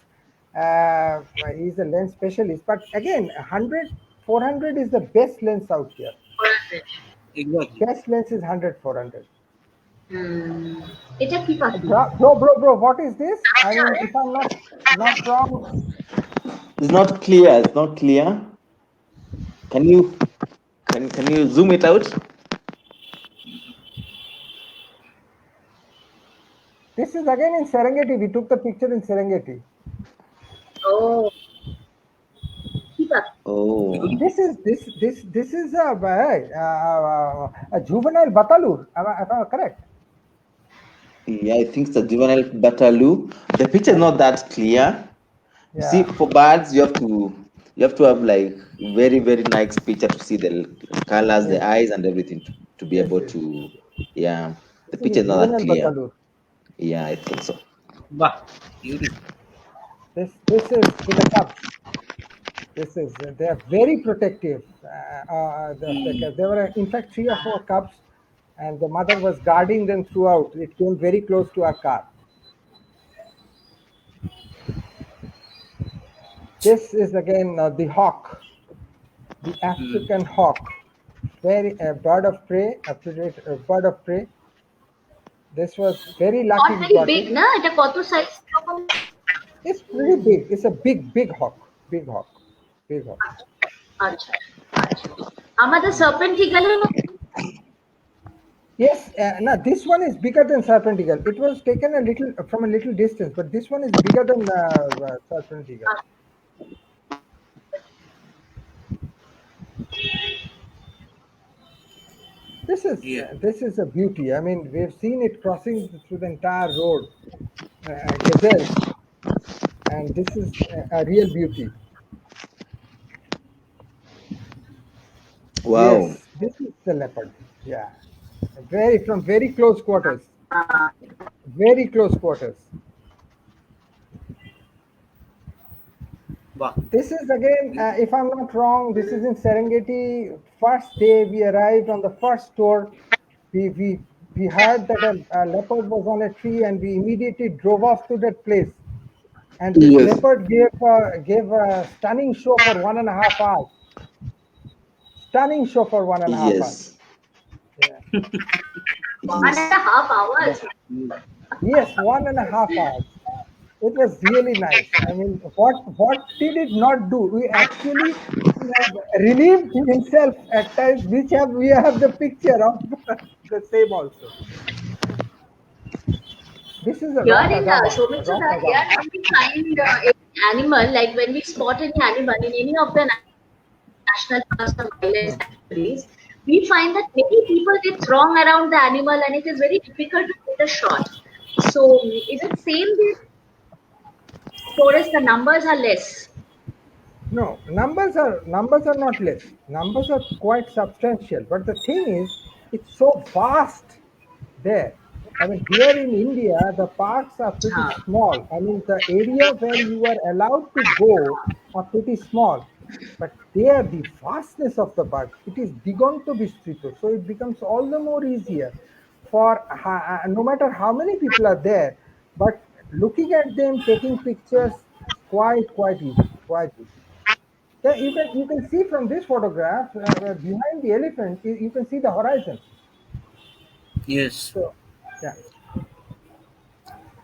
He's a lens specialist. But again, 100, 400 is the best lens out here. Exactly. Best lens is 100, 400. এটা কি পাখি? Bro, what is this? I mean, if I'm not wrong. It's not clear. Can you zoom it out? This is again in Serengeti. We took the picture in Serengeti. Oh. This is a juvenile batalur. Am I correct? Yeah, I think it's a juvenile bataloo. The picture is not that clear. Yeah. See, for birds, you have to have like very, very nice picture to see the colors, the eyes, and everything to be able to. Yeah, the picture is not that clear. Batalur. Yeah, I think so. Wow, beautiful. This is to the cubs. They are very protective. There were in fact 3 or 4 cubs, and the mother was guarding them throughout. It came very close to our car. This is again the hawk, the African hawk, a bird of prey, a bird of prey. This was very lucky. Not very big, na? Eta koto size? It's pretty big. It's a big hawk. Big hawk. আচ্ছা। আমাদের serpent eagle? Yes, no, this one is bigger than serpent eagle. It was taken from a little distance, but this one is bigger than serpent eagle. This is a beauty. I mean, we've seen it crossing through the entire road, gazelle, and this is a real beauty. Wow. Yes, this is the leopard. Yeah, from very close quarters. Very close quarters. Wow. This is again, if I'm not wrong, this is in Serengeti. First day we arrived on the first tour, we heard that a leopard was on a tree, and we immediately drove off to that place. and this Yes. leopard gave a stunning show for 1.5 hours. Stunning show for 1.5 hours. Yes. Yeah. 1.5 hours. Yes, 1.5 hours. It was really nice. I mean, what did it not do? We actually relieved himself at times, which we have the picture of the same also. This is a Here rock in agama. Rock Somitsura, here agama. when we find any animal, like when we spot any animal in any of the national parks or wildlife sanctuaries, we find that many people they throng around the animal and it is very difficult to get a shot. So is it same with forest? The numbers are less. No, numbers are not less. Numbers are quite substantial. But the thing is, it's so vast there. I mean, here in India, the parks are pretty Huh. small. I mean, the area where you are allowed to go are pretty small. But there, the vastness of the park, it is digonto bistrito. So it becomes all the more easier for no matter how many people are there. But looking at them, taking pictures, is quite easy. Quite easy. Yeah, you can see from this photograph behind the elephant, you can see the horizon. Yes. So, yeah.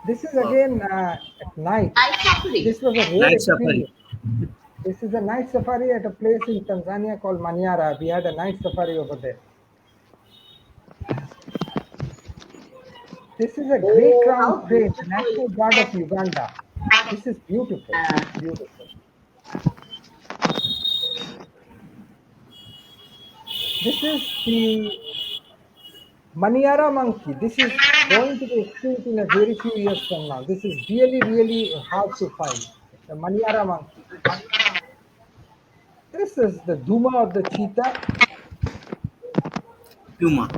This is Wow. again at night. Night safari. This was a rare Night safari. experience. This is a night safari at a place in Tanzania called Manyara. We had a night safari over there. This is a grey Oh, crown how crane, beautiful. national guard of Uganda. This is beautiful. Beautiful. This is the Maniara monkey. This is going to be extinct in a very few years from now. This is really hard to find. The Maniara monkey. This is the Duma or the cheetah. Puma.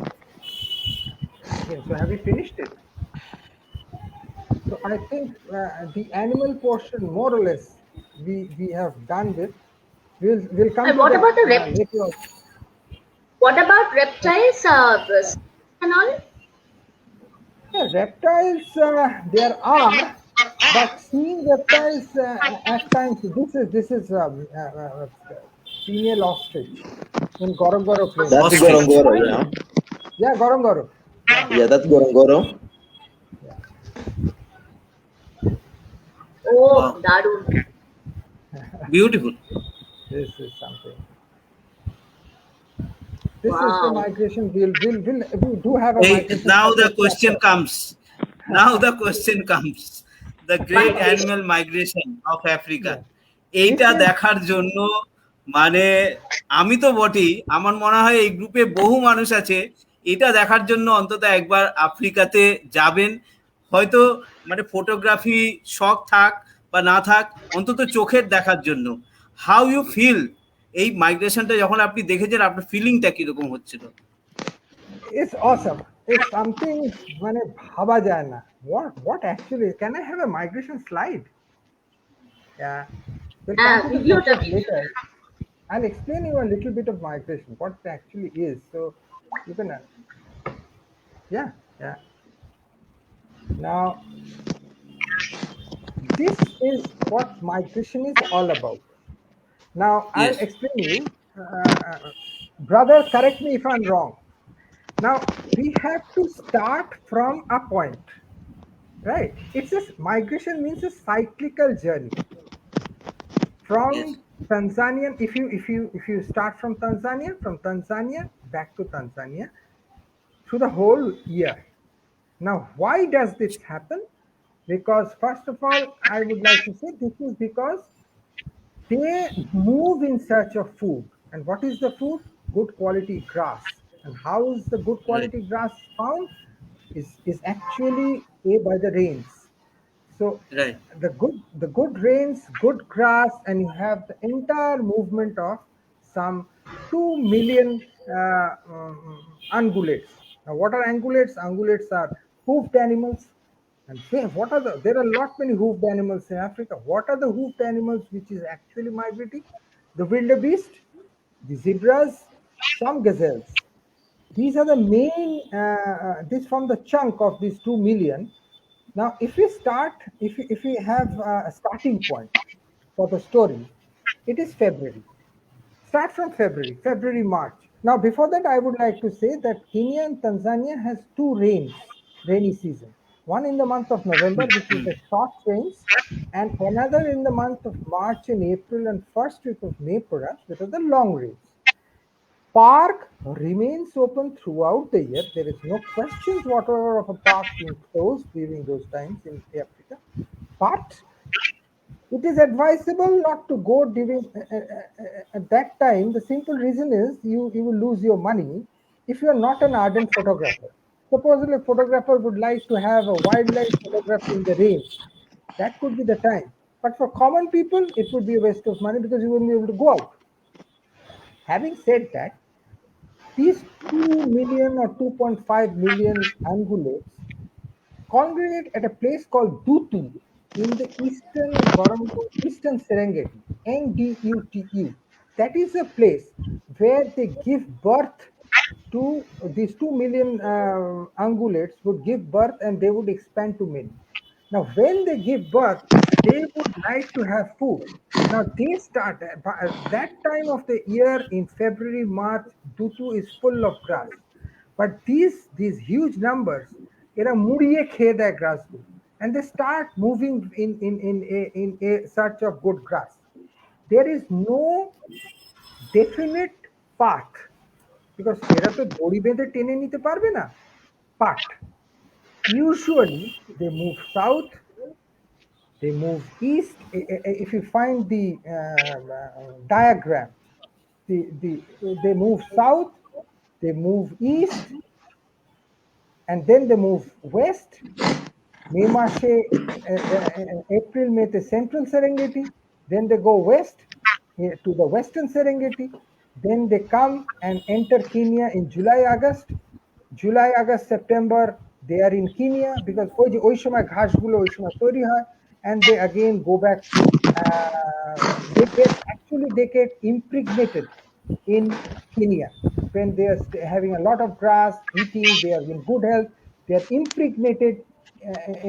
Okay, so have you finished it? So I think the animal portion, more or less, we have done with. We'll come And to what that about the later on. what about reptiles? And all? Yeah, reptiles there are, but seeing reptiles at times. This is female ostrich in Gorongoro Plain. That's Ostrich. Gorongoro, yeah. Yeah, Gorongoro. Yeah, that's Gorongoro. Yeah. Oh, Wow. Darun. Beautiful. This is something. This is the Wow. migration. We do have a Hey, migration. now the subject question chapter. comes. Now the question comes. The great Migration. animal migration of Africa. Yeah. এইটা This is- দেখার জন্য মানে আমি তো বটেই, আমার মনে হয় এই গ্রুপে বহু মানুষ আছে, এটা দেখার জন্য অন্তত একবার আফ্রিকাতে যাবেন। হয়তো মানে ফটোগ্রাফি শখ থাক বা না থাক, অন্তত চোখের দেখার জন্য। হাউ ইউ ফিল এই মাইগ্রেশনটা যখন আপনি দেখেছেন, আপনার ফিলিংটা কিরকম হচ্ছিল? It's awesome. It's something মানে ভাবা যায় না. What actually? Can I have a migration slide? Yeah. We'll come to the Video subject টা- later. I'll explain you a little bit of migration, what it actually is. So you can, yeah. Now, this is what migration is all about. Now, I'll Yes. explain you. Brother, correct me if I'm wrong. Now, we have to start from a point, right? It's just migration means a cyclical journey. From Yes. Tanzania, if you start from Tanzania back to Tanzania through the whole year. Now, why does this happen? Because first of all, I would like to say this is because they move in search of food. And what is the food? Good quality grass. And how is the good quality grass found? Is actually by the rains. So Right. the good rains, good grass, and you have the entire movement of some 2 million ungulates. Now, what are ungulates? Ungulates are hoofed animals. And there are a lot many hoofed animals in Africa. What are the hoofed animals which is actually migrating? The wildebeest, the zebras, some gazelles. These are the main. This from the chunk of these 2 million. Now, if we have a starting point for the story, it is February. Start from February, March. Now, before that, I would like to say that Kenya and Tanzania has two rainy season. One in the month of November, which is the short rains, and another in the month of March and April and first week of May, perhaps, which are the long rains. Park remains open throughout the year. There is no questions whatever of a park being closed during those times in Africa. But it is advisable not to go during at that time. The simple reason is you will lose your money if you are not an ardent photographer. Supposedly, a photographer would like to have a wildlife photography in the rain. That could be the time. But for common people, it would be a waste of money because you wouldn't be able to go out. Having said that, these 2 million or 2.5 million ungulates congregate at a place called Dutu in the eastern eastern Serengeti, NDUTU. That is a place where they give birth to these 2 million ungulates would give birth and they would expand to many. Now, when they give birth, they would like to have food. Now, they start at that time of the year in February, March, Dutu is full of grass. But these huge numbers, এরা মুড়িয়ে খেয়ে দেয় grassগুলো, and they start moving in a search of good grass. There is no definite path because এরা তো দড়ি বেঁধে টেনে নিতে পারবে না. But usually they move south, they move east. If you find the diagram, they move south, they move east, and then they move west. May মাসে April May central Serengeti, then they go west to the western Serengeti, then they come and enter Kenya in July, August, September they are in Kenya because ওই সময় ঘাসগুলো ওই সময় তৈরি হয়, and they again go back to they get impregnated in Kenya when they are having a lot of grass, eating, they are in good health, they are impregnated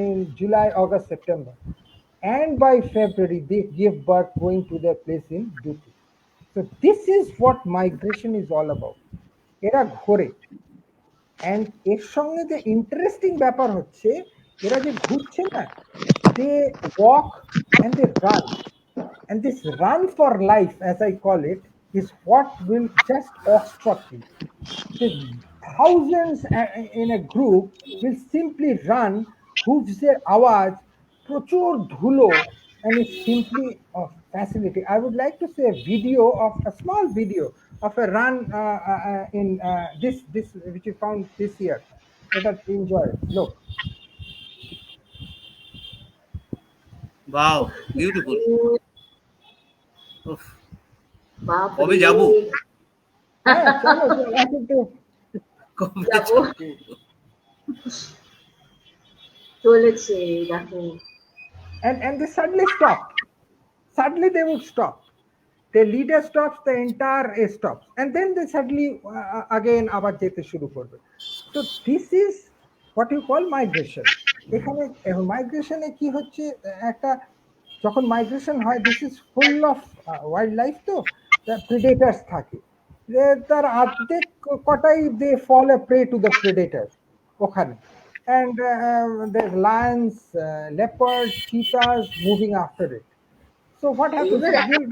in July, August, September. And by February, they give birth going to their place in Dutu. So this is what migration is all about. এরা ঘোরে, and এর সঙ্গে যে interesting ব্যাপার হচ্ছে এরা যে ঘুরছে না, they walk and they run. And this run for life, as I call it, is what will just awestruck you. The thousands in a group will simply run, হুফজের আওয়াজ, প্রচুর ধুলো, and it's simply fascinating. I would like to say a small video of a run in this which you found this year. Let us enjoy it. Look. Wow, beautiful. বাপরে। কবে যাবো? হ্যাঁ, চলো একটু কবে যাবো। যাবো? চলেছে দেখো। And they suddenly stop. Suddenly they would stop. The leader stops, the entire stops, and then they suddenly again আবার যেতে শুরু করবে. So this is what you call migration. এখানে মাইগ্রেশনে কি হচ্ছে, একটা যখন মাইগ্রেশন হয়, this is full of wildlife, তো predators থাকে, তার অর্ধেক কটাই they fall a prey to the predators ওখানে, and there's lions, leopards, cheetahs moving after it. So what happens?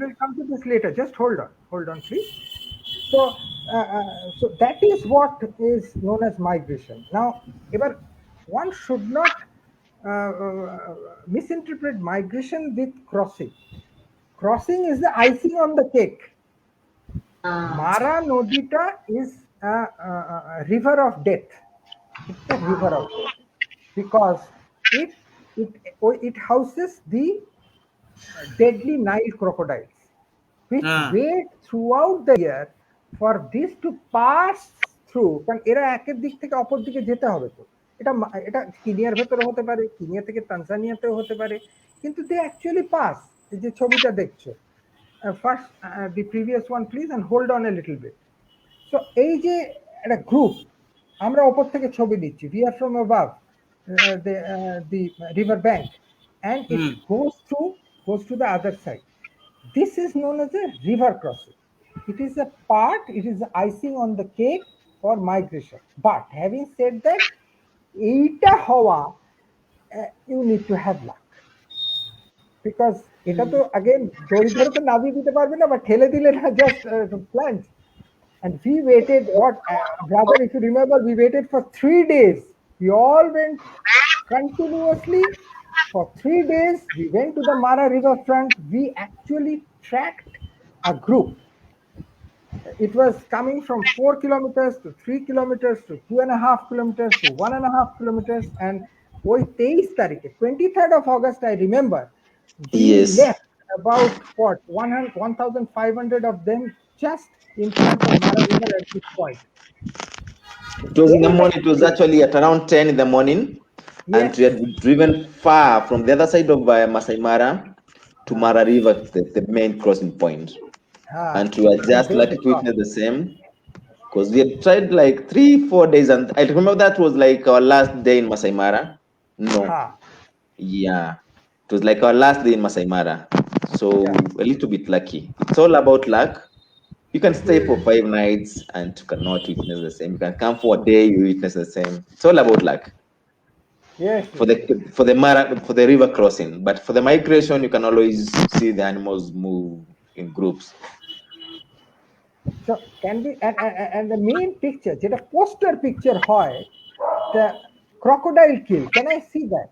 We'll come to this later. Just hold on, please. So that is what is known as migration. Now, one should not misinterpret migration with crossing. Crossing is the icing on the cake. Mara Nodita is a river of death. It's a river of death because it houses the deadly Nile crocodiles, which wait throughout the year for this to pass through. কারণ এরা একের দিক থেকে অপর দিকে যেতে হবে, তো এটা কেনিয়ার ভেতরে হতে পারে, কেনিয়া থেকে তানজানিয়াতেও হতে পারে, কিন্তু they actually pass. এই যে ছবিটা দেখছো, first the previous one please, and hold on a little bit. So এই যে একটা গ্রুপ, আমরা ওপর থেকে ছবি দিচ্ছি, we are from above. the river bank, and it goes to the other side. This is known as a river crossing. It is a part, it is icing on the cake for migration. But having said that, এইটা হওয়া, you need to have luck. Because এটা তো again দড়ি ধরে তো নামিয়ে দিতে পারবে না, বা ঠেলে দিলে না, just plants. And we waited, what, brother, if you remember, we waited for 3 days. We all went continuously for 3 days. We went to the Mara river front. We actually tracked a group. It was coming from 4 kilometers to 3 kilometers to 2.5 kilometers to 1.5 kilometers. And ওই 23 তারিখে, 23rd of August, I remember, we Yes. left about what, 1,500 of them just in front of Mara river at this point. It was in the morning. It was actually at around 10 in the morning, and Yes. we had driven far from the other side of Masai Mara to Mara River, the main crossing point. And we were just lucky to witness the same, because we had tried like 3-4 days, and I remember that was like our last day in Masai Mara. No, yeah, it was like our last day in Masai Mara, so a little bit lucky. It's all about luck. You can stay for 5 nights and you cannot witness the same. You can come for a day, you witness the same. It's all about luck. Yes. For the river crossing, but for the migration, you can always see the animals move in groups. So can we, and the main picture, যেটা poster picture হয়, the crocodile kill. Can I see that?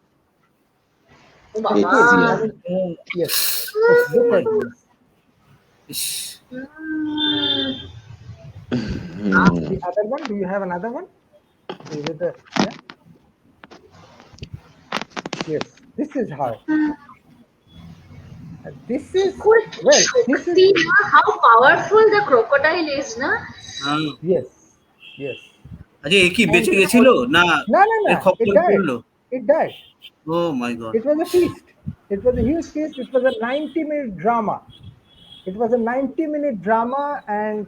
It's here. Yes. Let's look at this. The other one, do you have another one? Is it a, yeah? Yes, this is how. This is, well, this is, See how powerful the crocodile is, na? yes, yes. আচ্ছা এ কি বেঁচে গেছিল না? No, এর it খপ্পরে died. পড়লো? It died. Oh my god. It was a feast. It was a huge feast. It was a 90-minute drama. It was a 90-minute drama, and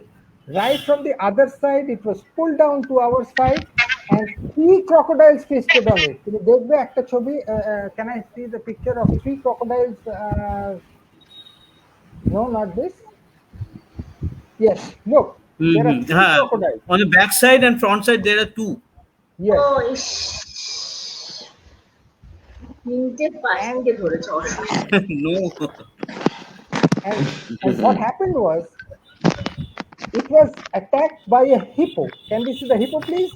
right from the other side, it was pulled down to our side, and 3 crocodiles feasted on it. তুমি দেখবে একটা ছবি, can I see the picture of 3 crocodiles? No, not this. Yes, look. There are 3 crocodiles. On the back side and front side there are 2. Yes. Oh, ish. তিনটে পায়ে ধরেছে অসুবিধা। No. And what happened was, it was attacked by a hippo. Can we see the hippo, please?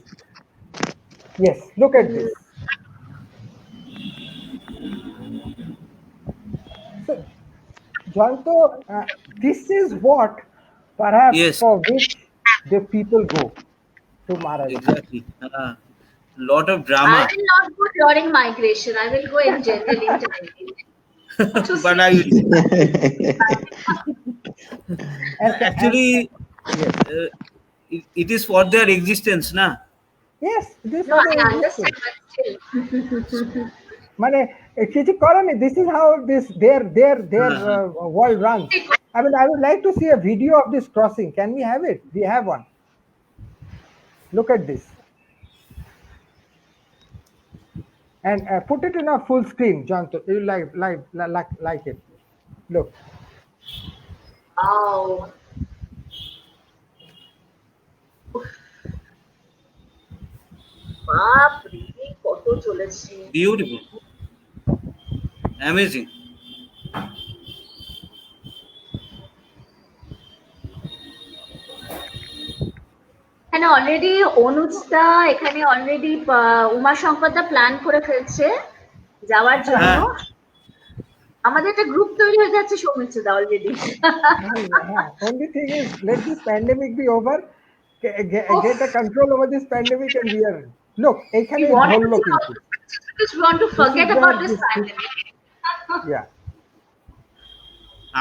Yes, look at this. So, Janto, this is what perhaps Yes. for which the people go to Mara. Exactly. Lot of drama. I will not go during migration. I will go in general in time. But actually, it is for their existence, na? Yes, this No, is I the understand, but still. মানে কিছু করে নি, this is how their world runs. I mean, I would like to see a video of this crossing. Can we have it? We have one. Look at this. And put it in a full screen, Janto. You like it. Look. Wow. বাপরে কত চলেছে। Beautiful. Amazing. এখানে already অনুজদা, এখানে already উমাশঙ্করদা plan করে ফেলছে যাওয়ার জন্য। আমাদের একটা গ্রুপ তৈরি হয়ে যাচ্ছে সৌমিত্রদা already. Only thing is, let this pandemic be over. Get a control over this pandemic, and we are. Look, এখানে ধরলো কিন্তু। We want to forget about this pandemic. Yeah.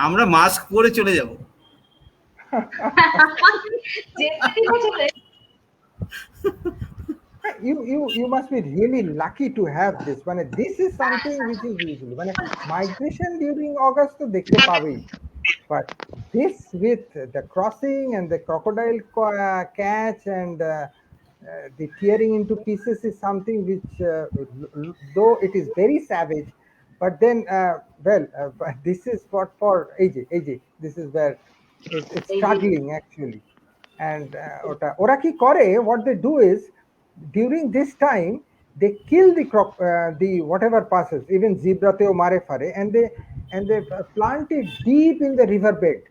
আমরা মাস্ক পরে চলে যাব। You must be really lucky to have this. মানে this is something which is usually মানে migration during August তো দেখতে পাবেই, but this with the crossing and the crocodile catch and the tearing into pieces is something which, though it is very savage, but then, but this is what for AJ, this is where it's struggling actually. And ora ki kore, what they do is, during this time, they kill the crop, the whatever passes, even zebra teo mare fare, and they plant it deep in the river bed.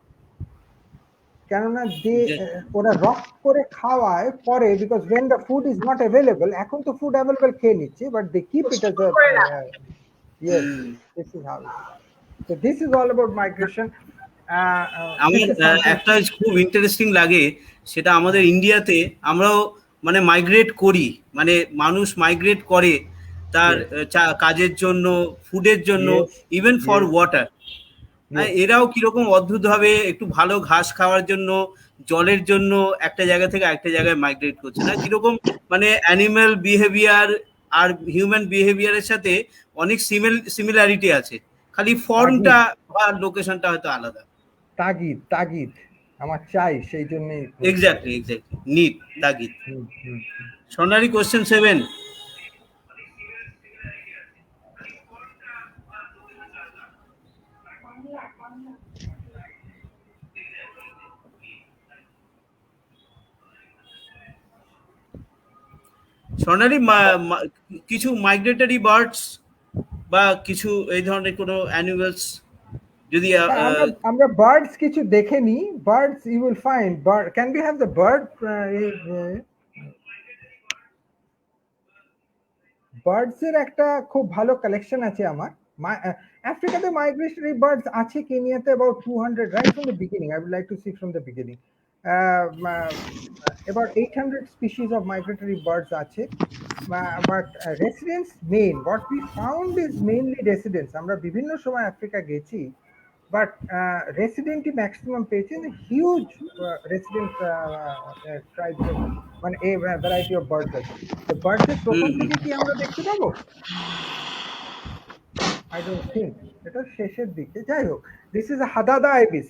কেননা ওরা rock করে খাওয়ায় পরে, because when the food is not available, এখন তো food available খেয়ে নিচ্ছে, but they keep it as yes, this is how it is. So this is all about migration. আমার একটা খুব ইন্টারেস্টিং লাগে, সেটা আমাদের ইন্ডিয়াতে আমরাও মানে মাইগ্রেট করি, মানে মানুষ মাইগ্রেট করে তার কাজের জন্য, ফুডের জন্য, ইভেন ফর ওয়াটার। এরাও কিরকম অদ্ভুত ভাবে একটু ভালো ঘাস খাওয়ার জন্য, জলের জন্য একটা জায়গা থেকে আরেকটা জায়গায় মাইগ্রেট করছে না, কিরকম মানে অ্যানিম্যাল বিহেভিয়ার আর হিউম্যান বিহেভিয়ারের সাথে অনেক সিমিলারিটি আছে, খালি ফর্মটা বা লোকেশনটা হয়তো আলাদা। তাগিদ আমার চাই, সেই জন্যই এক্স্যাক্টলি নিড তাগিদ। সোনালি কোশ্চেন 7, সোনালি কিছু মাইগ্রেটরি বার্ডস বা কিছু এই ধরনের কোনো অ্যানিমালস যদি আমরা বার্ডস কিছু দেখে নি, birds you will find, bird can be have the bird, birds এর একটা খুব ভালো কালেকশন আছে আমার। আফ্রিকাতে মাইগ্রেটরি বার্ডস আছে, কেনিয়াতে about 200 right from the beginning. I would like to see from the beginning. About 800 species of migratory birds আছে, but residents main, what we found is mainly residents. আমরা বিভিন্ন সময় আফ্রিকা গেছি, but resident maximum পেয়েছি, huge resident tribes, মানে a variety of birds আছে। The birds এর প্রথম থেকে কি আমরা দেখতে পাবো? I don't think, এটা শেষের দিকে। যাই হোক, this is a Hadada ibis.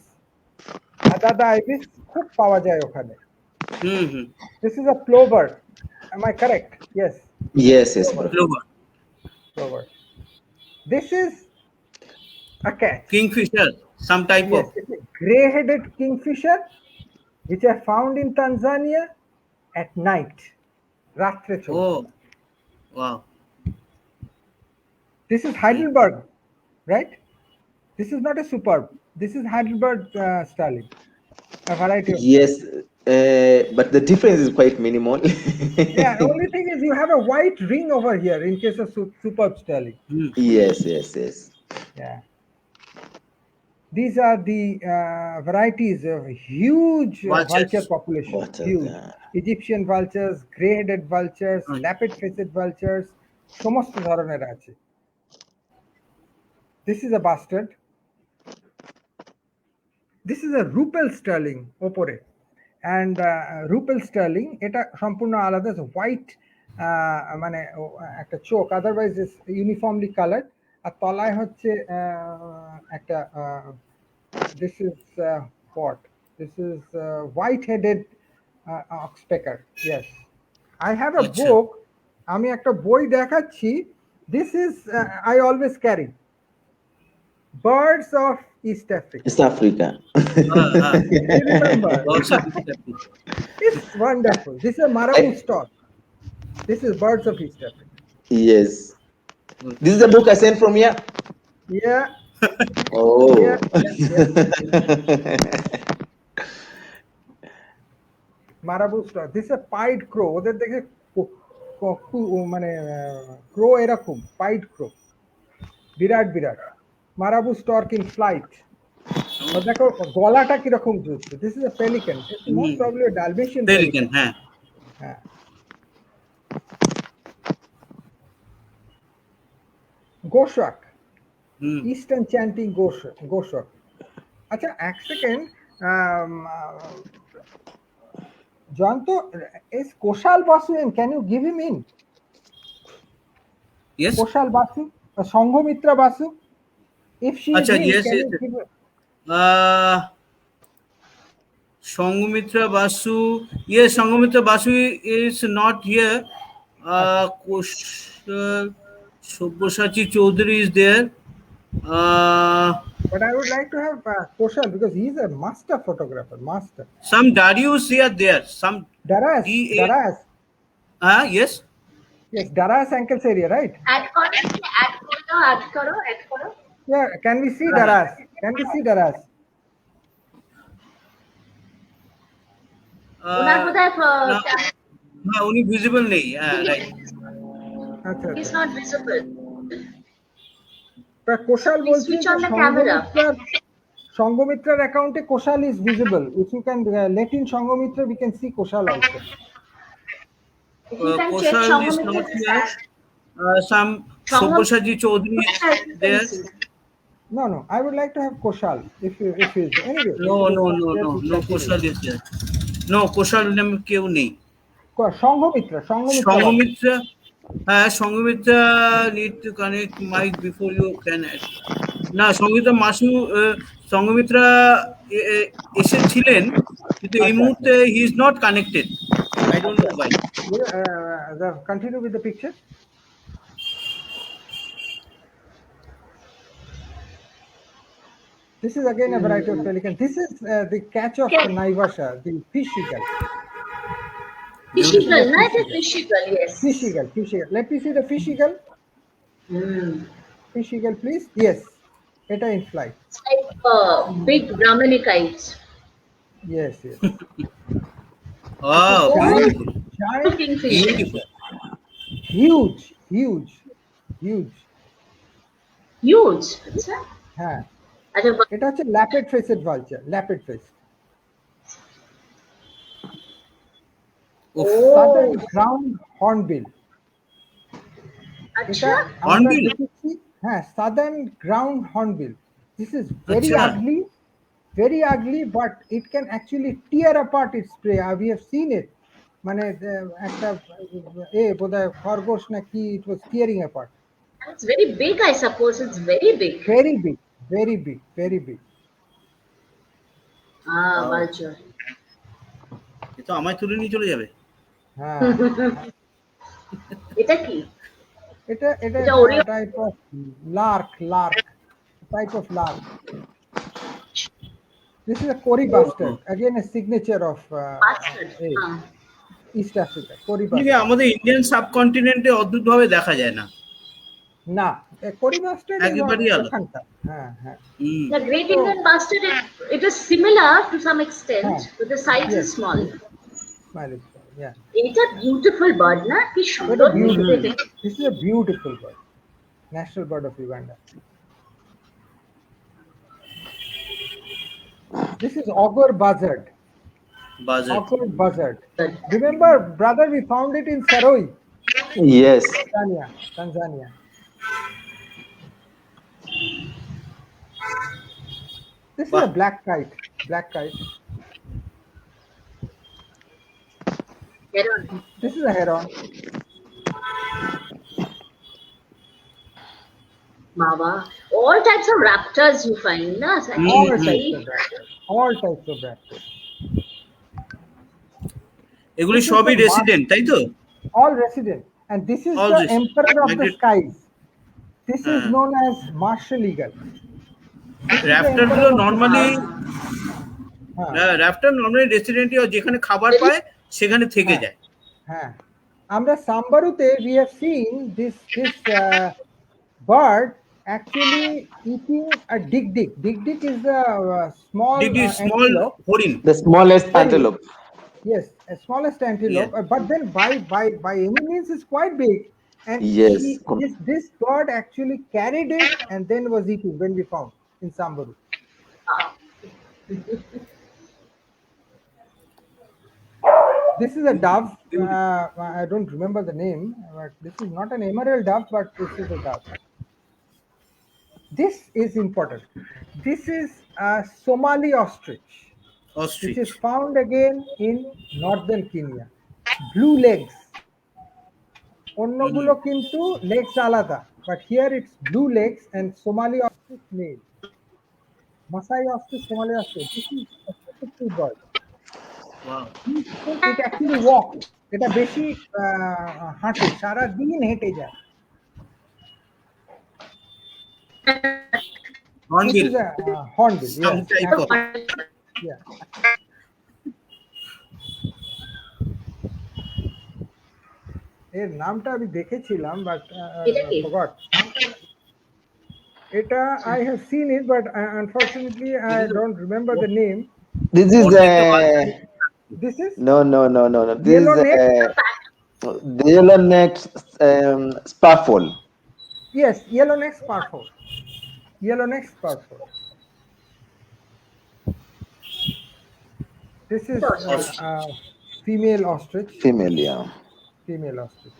Hadada ibis খুব পাওয়া যায় ওখানে। This is a plover. Am I correct? Yes. Yes, Plover. This is a cat. Kingfisher, some type of. It's a gray-headed kingfisher, which I found in Tanzania at night. Ratre chole. Oh, wow. This is Heidelberg, right? This is not a superb. This is Heidelberg starling. A variety of. Yes, but the difference is quite minimal. Yeah, the only thing is you have a white ring over here in case of superb starling. Yes. Yeah. These are the varieties of huge vulture population. Huge. Egyptian vultures, grey-headed vultures, lapid-faced vultures, সমস্ত ধরনের আছে। This is a bastard. This is a Rupel starling opore, and Rupel starling এটা সম্পূর্ণ আলাদা, white মানে একটা চোখ, otherwise is uniformly coloured, আর তলায় হচ্ছে একটা this is what? This is white-headed oxpecker. Yes, I have a book. আমি একটা বই দেখাচ্ছি। This is I always carry. Birds of East Africa. East Africa. Remember? It's wonderful. This is a Marabu stork. This is Birds of East Africa. Yes. This is the book I sent from here? Yeah. Oh. Yeah. Marabu stork. This is a pied crow. ওদের দেখে মানে crow এরকম, pied crow, বিরাট marabou stork in flight. দেখো গলাটা কিরকম ঝুলছে। This is a pelican, most probably a Dalmatian pelican. হ্যাঁ, গোশাক, ইস্টার্ন চ্যান্টিং গোশাক। আচ্ছা, এক second, Janto, is Koshal Basu in? Can you give him in? Yes. Koshal Basu, Sanghamitra Basu. If she is in, yes, can yes. you give her? Sanghamitra Basu. Yes, Sanghamitra Basu is not here. Subhashachi Chaudhary is there. But I would like to have Koshal because he's a master photographer, master. Some Darius are there. Some Daras, DA. Daras. Yes. Yes, Daras ankles area, right? add karo. Yeah, can we see Daras? Can we see Daras? ওনার বোধহয় না উনি visible নেই, right. আচ্ছা, he's not visible. কোশাল Please বলছে switch on the camera. সঙ্গমিত্রার অ্যাকাউন্টে কোশাল is visible. If you can let in Sanghamitra, we can see Koshal also. If you can check Koshal is not Sanghamitra here. Some Subhashachi Chaudhary is there. No, I would like to have Koshal if he's anyway. No, Koshal is there. No, Koshal নাম কেউ নেই। Sanghamitra Sanghamitra, Sanghamitra need to connect mic before you can add. না, Sanghamitra এসেছিলেন কিন্তু এই মুহূর্তে he is not connected. I don't know why. Continue with the picture. This is again a variety of pelican. This is the catch of Naivasha, the fish eagle. Fish eagle, not a fish eagle, yes. Fish eagle. Let me see the fish eagle. Fish eagle, please. Yes, এটা in flight. It's like big Brahmani kites. Yes. Oh, beautiful. Giant, Looking fish. Beautiful. huge. Huge. আচ্ছা হ্যাঁ, আচ্ছা এটা হচ্ছে lappet faced vulture, lappet face. Southern ground hornbill. আচ্ছা Hornbill? হ্যাঁ, southern ground hornbill. This is আচ্ছা। very ugly, but it can actually tear apart its prey. We have seen it. মানে একটা বোধহয় খরগোশ নাকি, it was tearing apart. it's very big, I suppose. It's very big. Very big. Vulture. এ তো আমায় তুলে নিয়ে চলে যাবে। হ্যাঁ, এটা কি? এটা এটা Oriole? Type of Lark, type of Lark. This is a Cory bustard, again a signature of Bastard. East Africa. Cory এদিকে bustard. আমাদের ইন্ডিয়ান সাবকন্টিনেন্টে অদ্ভুতভাবে দেখা যায় না। না, Cory bustard একেবারেই আলাদা। ওখানকার। হ্যাঁ। The Great Indian Bustard, it is similar to some extent, but the size Yes. is small. Smiley, yeah. It's a beautiful bird, na? কি What সুন্দর a beautiful. দেখতে। This is a beautiful bird. National bird of Uganda. This is Augur buzzard. বাজার। Augur buzzard. Remember, brother, we found it in Saroi, Yes. Tanzania. This is a black kite. Heron. This is a heron. Baba. All types of raptors you find, na? All Actually, types of raptors. এগুলি সবই resident, তাই তো? All resident. And this is All the this. emperor of the Migrate- skies. This is known as martial eagle. Raptor গুলো normally হ্যাঁ, Raptor normally রেসিডেন্টই যেখানে খাবার পায় সেখানে থেকে যায়। হ্যাঁ, আমরা সাম্বারুতে we have seen this bird actually eating a dik-dik. Dik-dik is a small small antelope. হরিণ। The smallest antelope. Yes, a smallest antelope, but then by any means it's quite big. And Yes. this bird actually carried it and then was eating when we found in Sambaru. This is a dove. I don't remember the name, but this is not an emerald dove, but this is a dove. This is important. This is a Somali ostrich, which is found again in northern Kenya. Blue legs. অন্যগুলো কিন্তু legs আলাদা, but here it's blue legs and Somali ostrich male. Masai ostrich, Somali ostrich. This is a beautiful bird. Wow. It actually walks. এটা বেশি হাঁটে, সারা দিন হেঁটে যায়। This Hornbill. is a hornbill. Some Yes, type of. yeah. এর নামটা আমি দেখেছিলাম, বাট এটা কি? forgot. এটা I have seen it, but unfortunately I don't remember the name. This is This is no. This Yellow is neck? the yellow neck sparfol. Yes, yellow neck sparfol. Yellow neck sparfol. This is female ostrich. Female, yeah. Female ostrich.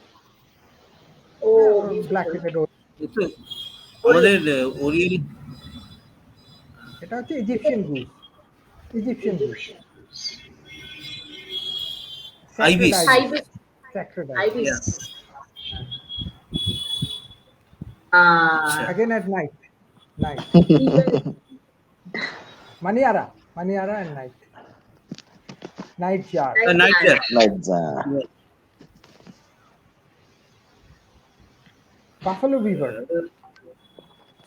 Oh, Black-headed. আমাদের oriole এটা হচ্ছে Egyptian goose. Egyptian goose. Ibis. Ibis. Sacred Ibis. Yeah. Again at night. Maniara and night. Night jar. night jar. Like Buffalo weaver.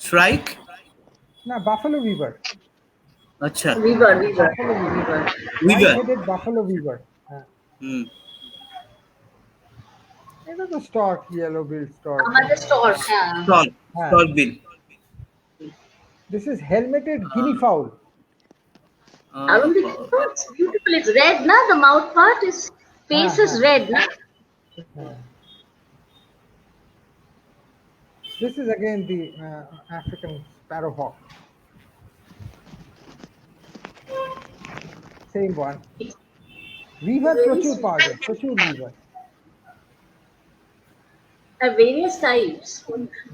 Shrike. না, buffalo weaver. আচ্ছা। Weaver. Weaver. White-headed buffalo weaver. হুম। এটা তো stork, yellow-billed stork. আমাদের store, হ্যাঁ। Stork bill. This is helmeted guinea fowl. I don't think it's beautiful. It's red, na? The mouth part is face is red, na? This is again the African sparrowhawk. Same one. Weaver প্রচুর পাওয়া যায়, প্রচুর weaver. Various types.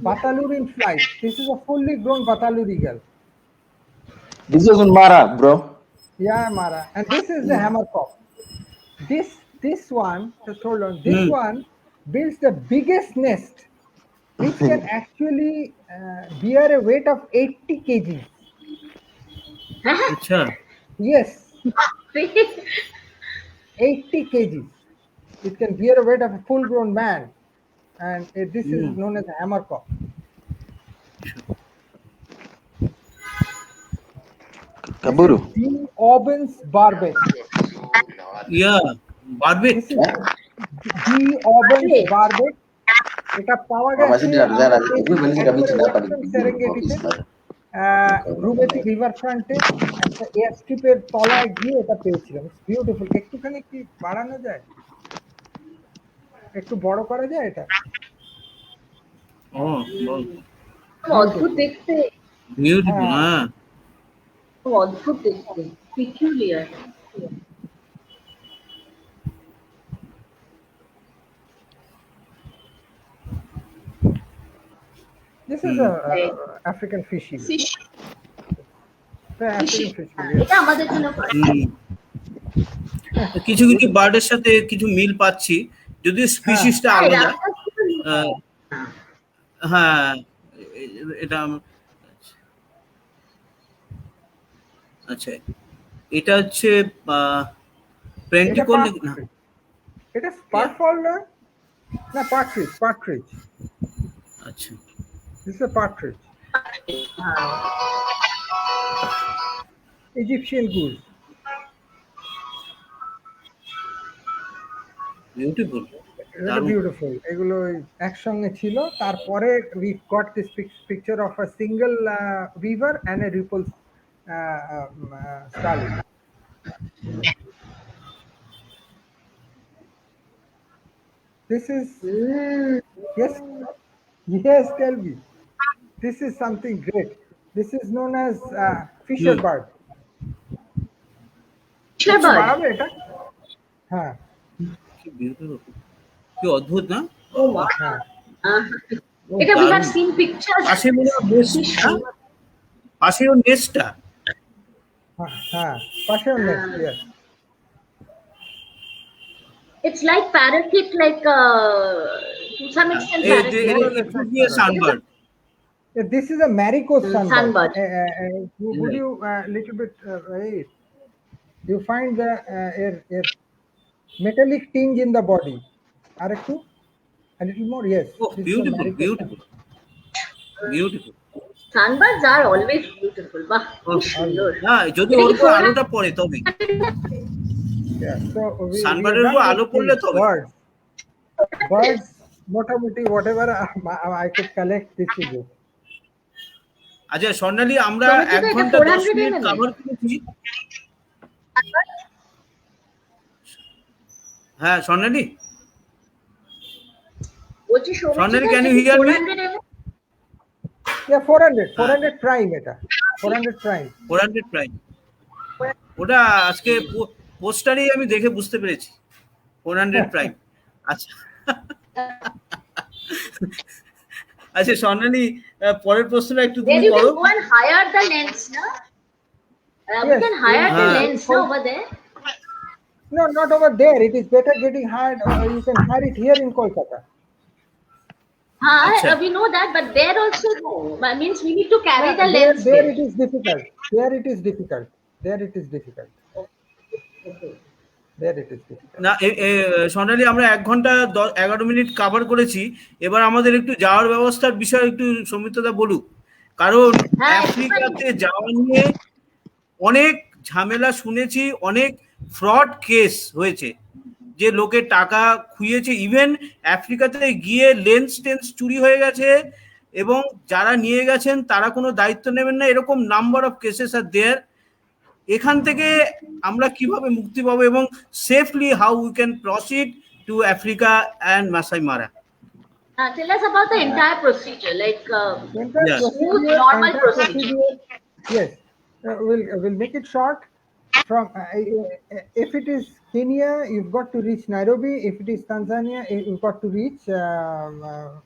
Batalur in flight. This is a fully grown Batalur eagle. this was on Mara, bro. Yeah, Mara. And this is the hammercock. This one, just hold on. This one builds the biggest nest, which can actually bear a weight of 80 kg. আচ্ছা। Yes, 80 kg. It can bear a weight of a full-grown man, and this is known as a hammercock. Kaburu. D. Auburn's barbet. Yeah. Barbet. This is D. Auburn's barbet. এটা পাওয়া গেছে সেরেঙ্গেটিতে, রুবেটি river ফ্রন্টে একটা air স্ট্রিপের তলায় গিয়ে এটা পেয়েছিলাম। Beautiful. একটুখানি কি বাড়ানো যায়, একটু বড় করা যায় এটা? অদ্ভুত দেখতে, বিউটিফুল। হ্যাঁ। অদ্ভুত দেখতে, peculiar. This is a African fishy. Fish. African fish. এটা আমাদের জন্য কিছু কিছু বার্ডের সাথে কিছু মিল পাচ্ছি, যদিও স্পিসিসটা আলাদা। হ্যাঁ, এটা আচ্ছা, এটা হচ্ছে পেন্টিকল না, এটা স্পারফল না পার্ট্রিজ। আচ্ছা, This is a partridge. Egyptian goose. Beautiful. Beautiful. এগুলো একসঙ্গে ছিল, তারপরে we got this picture of a single weaver and a repulse starling. This is yes, tell me. This is something great. This is known as fisher bird. Fisher bird. বাড়াবে এটা? হ্যাঁ। কি beautiful, কি অদ্ভুত না? হ্যাঁ। এটা we have seen pictures. পাশে মনে হয় নেস্ট, পাশে ও নেস্টটা। হ্যাঁ, পাশেও nest, yes. It's like parakeet, like to some extent sunbird. This is a Marico's sunbird. Sunbird. Would you little bit wait? you find the metallic tinge in the body. Arektu, a little more. Yes. Oh, This is a beautiful, marigold beautiful, beautiful. Sunburns are always beautiful. বাহ, কি সুন্দর। না যদি এটা ওর কি উপর 400? আলোটা পড়ে তবে Yeah. So we সানবারের have উপর done আলো with পড়লে things, তবে birds, মোটামুটি whatever I could collect, this is it. আচ্ছা স্বর্ণালী, আমরা সৌমিত্র, 1 এটা ঘন্টা 10 400 মিনিট mm? কভার করেছি। হ্যাঁ স্বর্ণালী, বলছি সৌমিত্র, Sonali, এটা can you কি hear me? 400 mm? Yeah, 400 prime এটা, 400 prime. 400 প্রাইম, ওটা আজকে পোস্টারেই আমি দেখে বুঝতে পেরেছি 400 প্রাইম। আচ্ছা আচ্ছা স্বর্ণালী, পরের প্রশ্নটা একটু There তুমি you করো। can go and hire the lens, na? We Yes, can hire the yes. lens, na, over there. No, not over there. It is better getting hired. You can hire it here in Kolkata. Acha. We know that, but there also means we need to carry the There, lens. there it is difficult. There it is difficult. There it is difficult. Okay. There it is difficult. না সোনালি, আমরা 1 ঘন্টা 11 minute cover করেছি। এবার আমাদের একটু যাওয়ার ব্যবস্থার বিষয়ে একটু সৌমিত্রদা বলুক, কারণ হ্যাঁ, আফ্রিকাতে যাওয়া নিয়ে অনেক ঝামেলা শুনেছি, অনেক ফ্রড কেস হয়েছে, যে লোকে টাকা খুইয়েছে, ইভেন আফ্রিকাতে গিয়ে লেন্স টেন্স চুরি হয়ে গেছে, এবং যারা নিয়ে গেছেন তারা কোনো দায়িত্ব নেবেন না, এরকম number of cases are there. এখান থেকে আমরা কিভাবে মুক্তি পাবো এবং safely how we can proceed to Africa and Masai Mara? Tell us about the entire procedure, like Entire Yes. smooth, normal entire procedure. Yes, we'll make it short. From if it is Kenya, you've got to reach Nairobi. If it is Tanzania, you've got to reach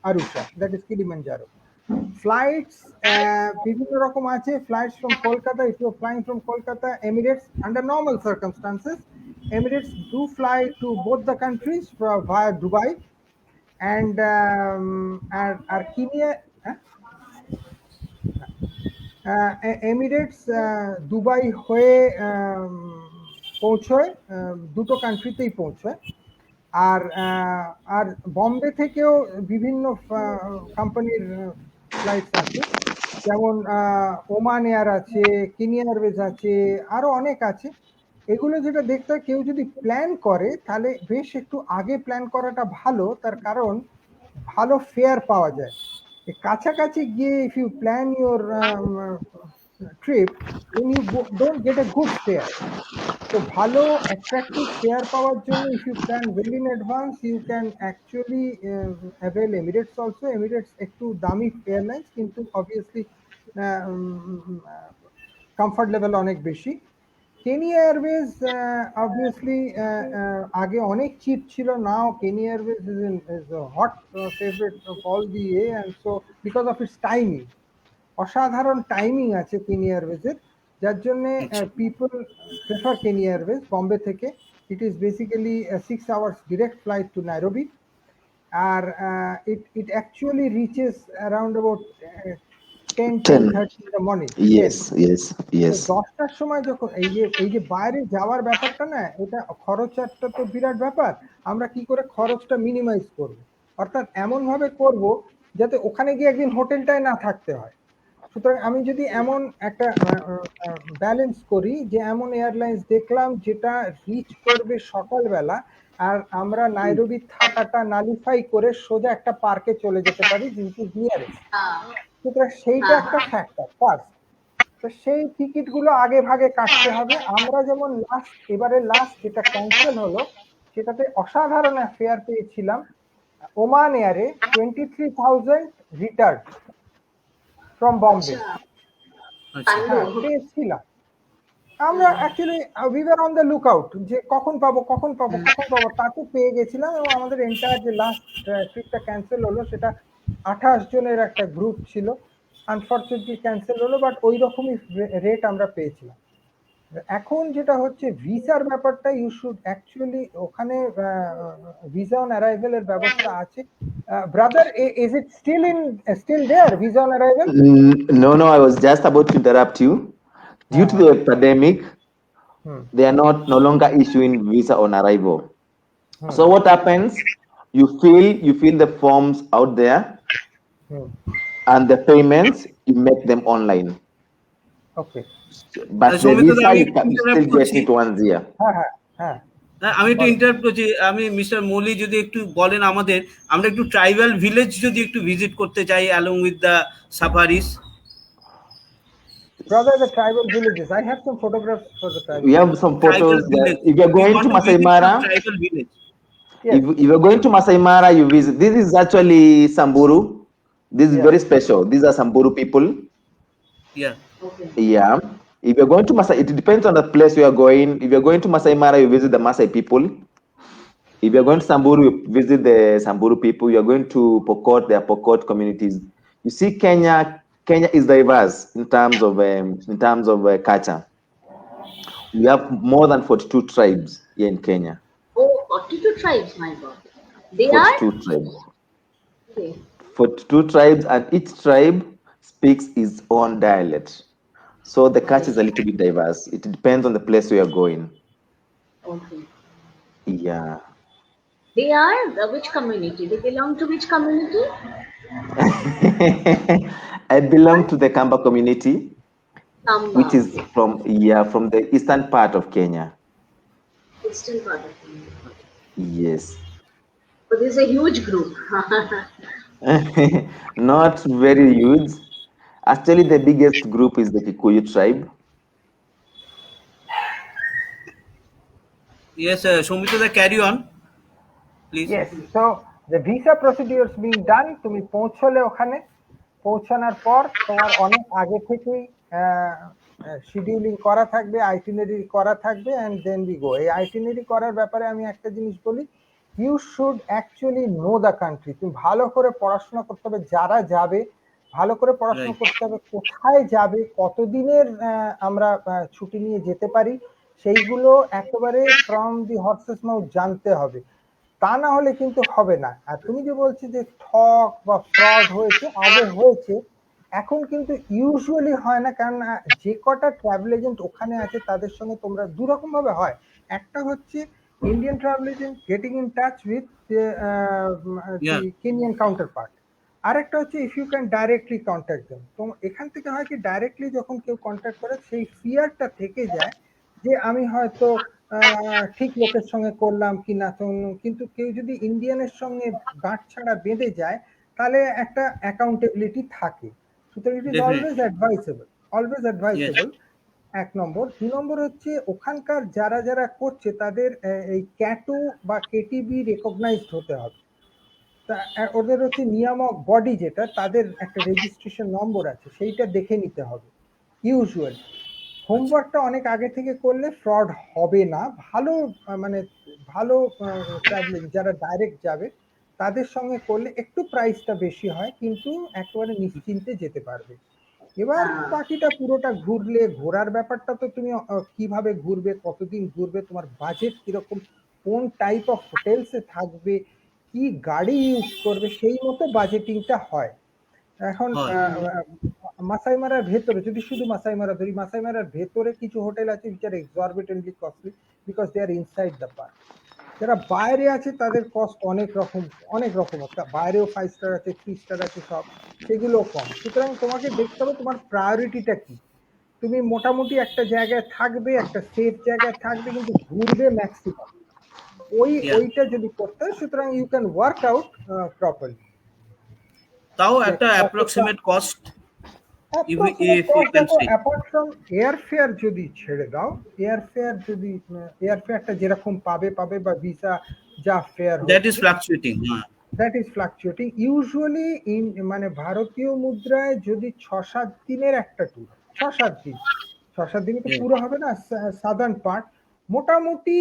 Arusha. That is Kilimanjaro. Flights, বিভিন্ন রকম আছে. Flights from Kolkata. If you're flying from Kolkata, Emirates, under normal circumstances, Emirates do fly to both the countries via Dubai, and our Kenya. Emirates Dubai হয়ে পৌঁছয়, দুটো কান্ট্রিতেই পৌঁছয়। আর বম্বে থেকেও বিভিন্ন কোম্পানির ফ্লাইটস আছে, যেমন ওমান এয়ার আছে, কেনিয়া এয়ারওয়েজ আছে, আরো অনেক আছে। এগুলো যেটা দেখতে হয়, কেউ যদি প্ল্যান করে তাহলে বেশ একটু আগে প্ল্যান করাটা ভালো, তার কারণ ভালো ফেয়ার পাওয়া যায়। কাছাকাছি গিয়ে if you plan your trip, then you don't get a good fare. তো ভালো attractive fare পাওয়ার জন্য if you plan well in advance, you can actually avail Emirates also. Emirates একটু দামি এয়ারলাইন্স, কিন্তু obviously comfort level অনেক বেশি। Kenya Airways obviously আগে অনেক চিপ ছিল, now Kenya Airways is a hot favorite of all the year, and so because of its timing, অসাধারণ timing আছে Kenya Airways এর, যার জন্য people prefer Kenya Airways Bombay থেকে। It is basically a 6 hours direct flight to Nairobi, R it actually reaches around about 10:30 in the morning. Yes. 10টার সময় যখন এই যে বাইরে যাওয়ার ব্যাপারটা না, এটা খরচটা তো বিরাট ব্যাপার। আমরা কি করে খরচটা মিনিমাইজ করব, অর্থাৎ এমন ভাবে করব যাতে ওখানে গিয়ে একদিন হোটেলটায় না থাকতে হয়। সুতরাং আমি যদি এমন একটা ব্যালেন্স করি, যে এমন এয়ারলাইন্স দেখলাম যেটা রিচ করবে সকালবেলা, আর আমরা নাইরোবি থাকাটা নালিফাই করে সোজা একটা পার্কে চলে যেতে পারি, যেহেতু নিয়ারেস্ট। সুতরাং সেইটা একটা ফ্যাক্টর ফার্স্ট। তো সেই টিকিট গুলো আগে ভাগে কাটতে হবে। আমরা যেমন এবারে লাস্ট যেটা ক্যান্সেল হলো, সেটাতে অসাধারণ ফেয়ার পেয়েছিলাম ওমান এয়ারে, 23,000 রিটার্ন ফ্রম বম্বে পেয়েছিলাম আমরা। Actually we were on the look out, যে কখন পাবো, তাতে পেয়ে গেছিলাম। এবং আমাদের এন্টায়ার যে লাস্ট ট্রিপটা ক্যান্সেল হলো, সেটা 28 জনের একটা গ্রুপ ছিল, আনফরচুনেটলি ক্যান্সেল হলো, বাট ওই রকমই রেট আমরা পেয়েছিলাম। এখন যেটা হচ্ছে ভিসার ব্যাপারটা, ইউ শুড অ্যাকচুয়ালি ওখানে ভিসা অন অ্যারাইভেল এর ব্যবস্থা আছে। Brother, is it still there visa on arrival? No, I was just about to interrupt you. Due to the pandemic, They are no longer issuing visa on arrival. Hmm. So what happens? You fill the forms out there, and the payments you make them online. Okay But the Soumitra da, visa আমি you interrupt still get করছি। it once a year. হ্যাঁ হ্যাঁ হ্যাঁ আমি একটু বলো। Interrupt করছি। আমি মিস্টার মলি যদি একটু বলেন আমাদের, আমরা একটু ট্রাইবাল ভিলেজ যদি একটু ভিজিট করতে চাই along with the safaris. Brother, the tribal villages. I have some photographs for the tribal We have villages. some tribal photos village, that if you're we going want to to Masai visit Mara, tribal village. Yes. if you're going to Masai Mara, you visit. This is actually Samburu. This is Yeah. very special. These are Samburu people. Yeah. Okay. Yeah. If you're going to Masai, it depends on the place you are going. If you're going to Masai Mara, you visit the Masai people. If you're going to Samburu, you visit the Samburu people. You're going to Pokot, there are Pokot communities. You see, Kenya is diverse in terms of culture. We have more than 42 tribes here in Kenya. Oh, 42 tribes, my God. They are? 42 tribes. Okay. 42 tribes, and each tribe speaks its own dialect. So the culture is a little bit diverse. It depends on the place we are going. Okay. Yeah. They are which community? They belong to which community? I belong to the Kamba community, Kamba. which is from the eastern part of Kenya. Eastern part of India. Yes. But this is a huge group. Not very huge. Actually, the biggest group is the Kikuyu tribe. Yes, Soumitra da, carry on, please. Yes. So the visa procedures being done, তুমি পৌঁছলে ওখানে, পৌঁছানোর পর তোমার অনেক আগে থেকেই scheduling করা থাকবে, আইটিনারি করা থাকবে, অ্যান্ড দেন উই গো। এই আইটিনারি করার ব্যাপারে আমি একটা জিনিস বলি, you should actually know the country. তুমি ভালো করে পড়াশোনা করতে হবে, যারা যাবে ভালো করে পড়াশোনা করতে হবে, কোথায় যাবে, কতদিনের আমরা ছুটি নিয়ে যেতে পারি, সেইগুলো একেবারে ফ্রম দি হর্সেস মাউথ জানতে হবে। তা না হলে কিন্তু হবে না। আর তুমি যে বলছো যে ঠক বা ফ্রড হয়েছে, আগে হয়েছে, এখন কিন্তু ইউজুয়ালি হয় না, কারণ যে কটা ট্রাভেল এজেন্ট ওখানে আছে তাদের সঙ্গে তোমরা দুরকম ভাবে হয়। একটা হচ্ছে Indian travel agent getting in touch with Kenyan counterpart, আরেকটা হচ্ছে if you can directly contact them. তো এখান থেকে হয় কি, ডাইরেক্টলি যখন কেউ কন্ট্যাক্ট করে সেই ফিয়ারটা থেকে যায় যে আমি হয়তো ঠিক লোকের সঙ্গে করলাম কি না। কিন্তু কেউ যদি ইন্ডিয়ানের সঙ্গে গাঁট ছাড়া বেঁধে যায় তাহলে একটা অ্যাকাউন্টেবিলিটি থাকে। সুতরাং ইট ইজ অলওয়েজ অ্যাডভাইসেবল। এক নম্বর। ২ নম্বর হচ্ছে ওখানকার যারা যারা করছে তাদের এই ক্যাটো বা কেটিবি রেকগনাইজড হতে হবে। তা ওদের হচ্ছে নিয়ামক বডি যেটা, তাদের একটা রেজিস্ট্রেশন নম্বর আছে, সেইটা দেখে নিতে হবে ইউজুয়ালি। হোমওয়ার্কটা অনেক আগে থেকে করলে ফ্রড হবে না। ভালো মানে ভালো ট্রাভেলিং যারা ডাইরেক্ট যাবে তাদের সঙ্গে করলে একটু প্রাইসটা বেশি হয়, কিন্তু একেবারে নিশ্চিন্তে যেতে পারবে। এবার বাকিটা পুরোটা ঘুরলে, ঘোরার ব্যাপারটা তো তুমি কিভাবে ঘুরবে, কতদিন ঘুরবে, তোমার বাজেট কিরকম, কোন টাইপ অফ হোটেলসে থাকবে, কি গাড়ি ইউজ করবে, সেই মতো বাজেটিংটা হয়। এখন মাসাই মারার ভেতরে যদি শুধু মাসাই মারা ধরি, মাসাই মারার ভেতরে কিছু হোটেল আছে which are exorbitantly costly because they are inside the park. যারা বাইরে আছে তাদের কস্ট অনেক রকম, বাইরেও 5 স্টার আছে, 3 স্টার আছে, সব সেগুলো কম। সুতরাং তোমাকে দেখতে হবে তোমার প্রায়োরিটিটা কি। তুমি মোটামুটি একটা জায়গায় থাকবে, একটা সেফ জায়গায় থাকবে, কিন্তু ঘুরবে ম্যাক্সিমাম, ওইটা যদি করতে হয়, সুতরাং you can work out properly. তাও একটা approximate cost apart from airfare যদি ছেড়ে দাও, এয়ারফেয়ারটা যেরকম পাবে বা ভিসা যা fare, that is fluctuating. Usually মানে ভারতীয় মুদ্রায় যদি ৬-৭ দিনের একটা ট্যুর, ৬-৭ দিন তো পুরো হবে না, সাদার্ন পার্ট মোটামুটি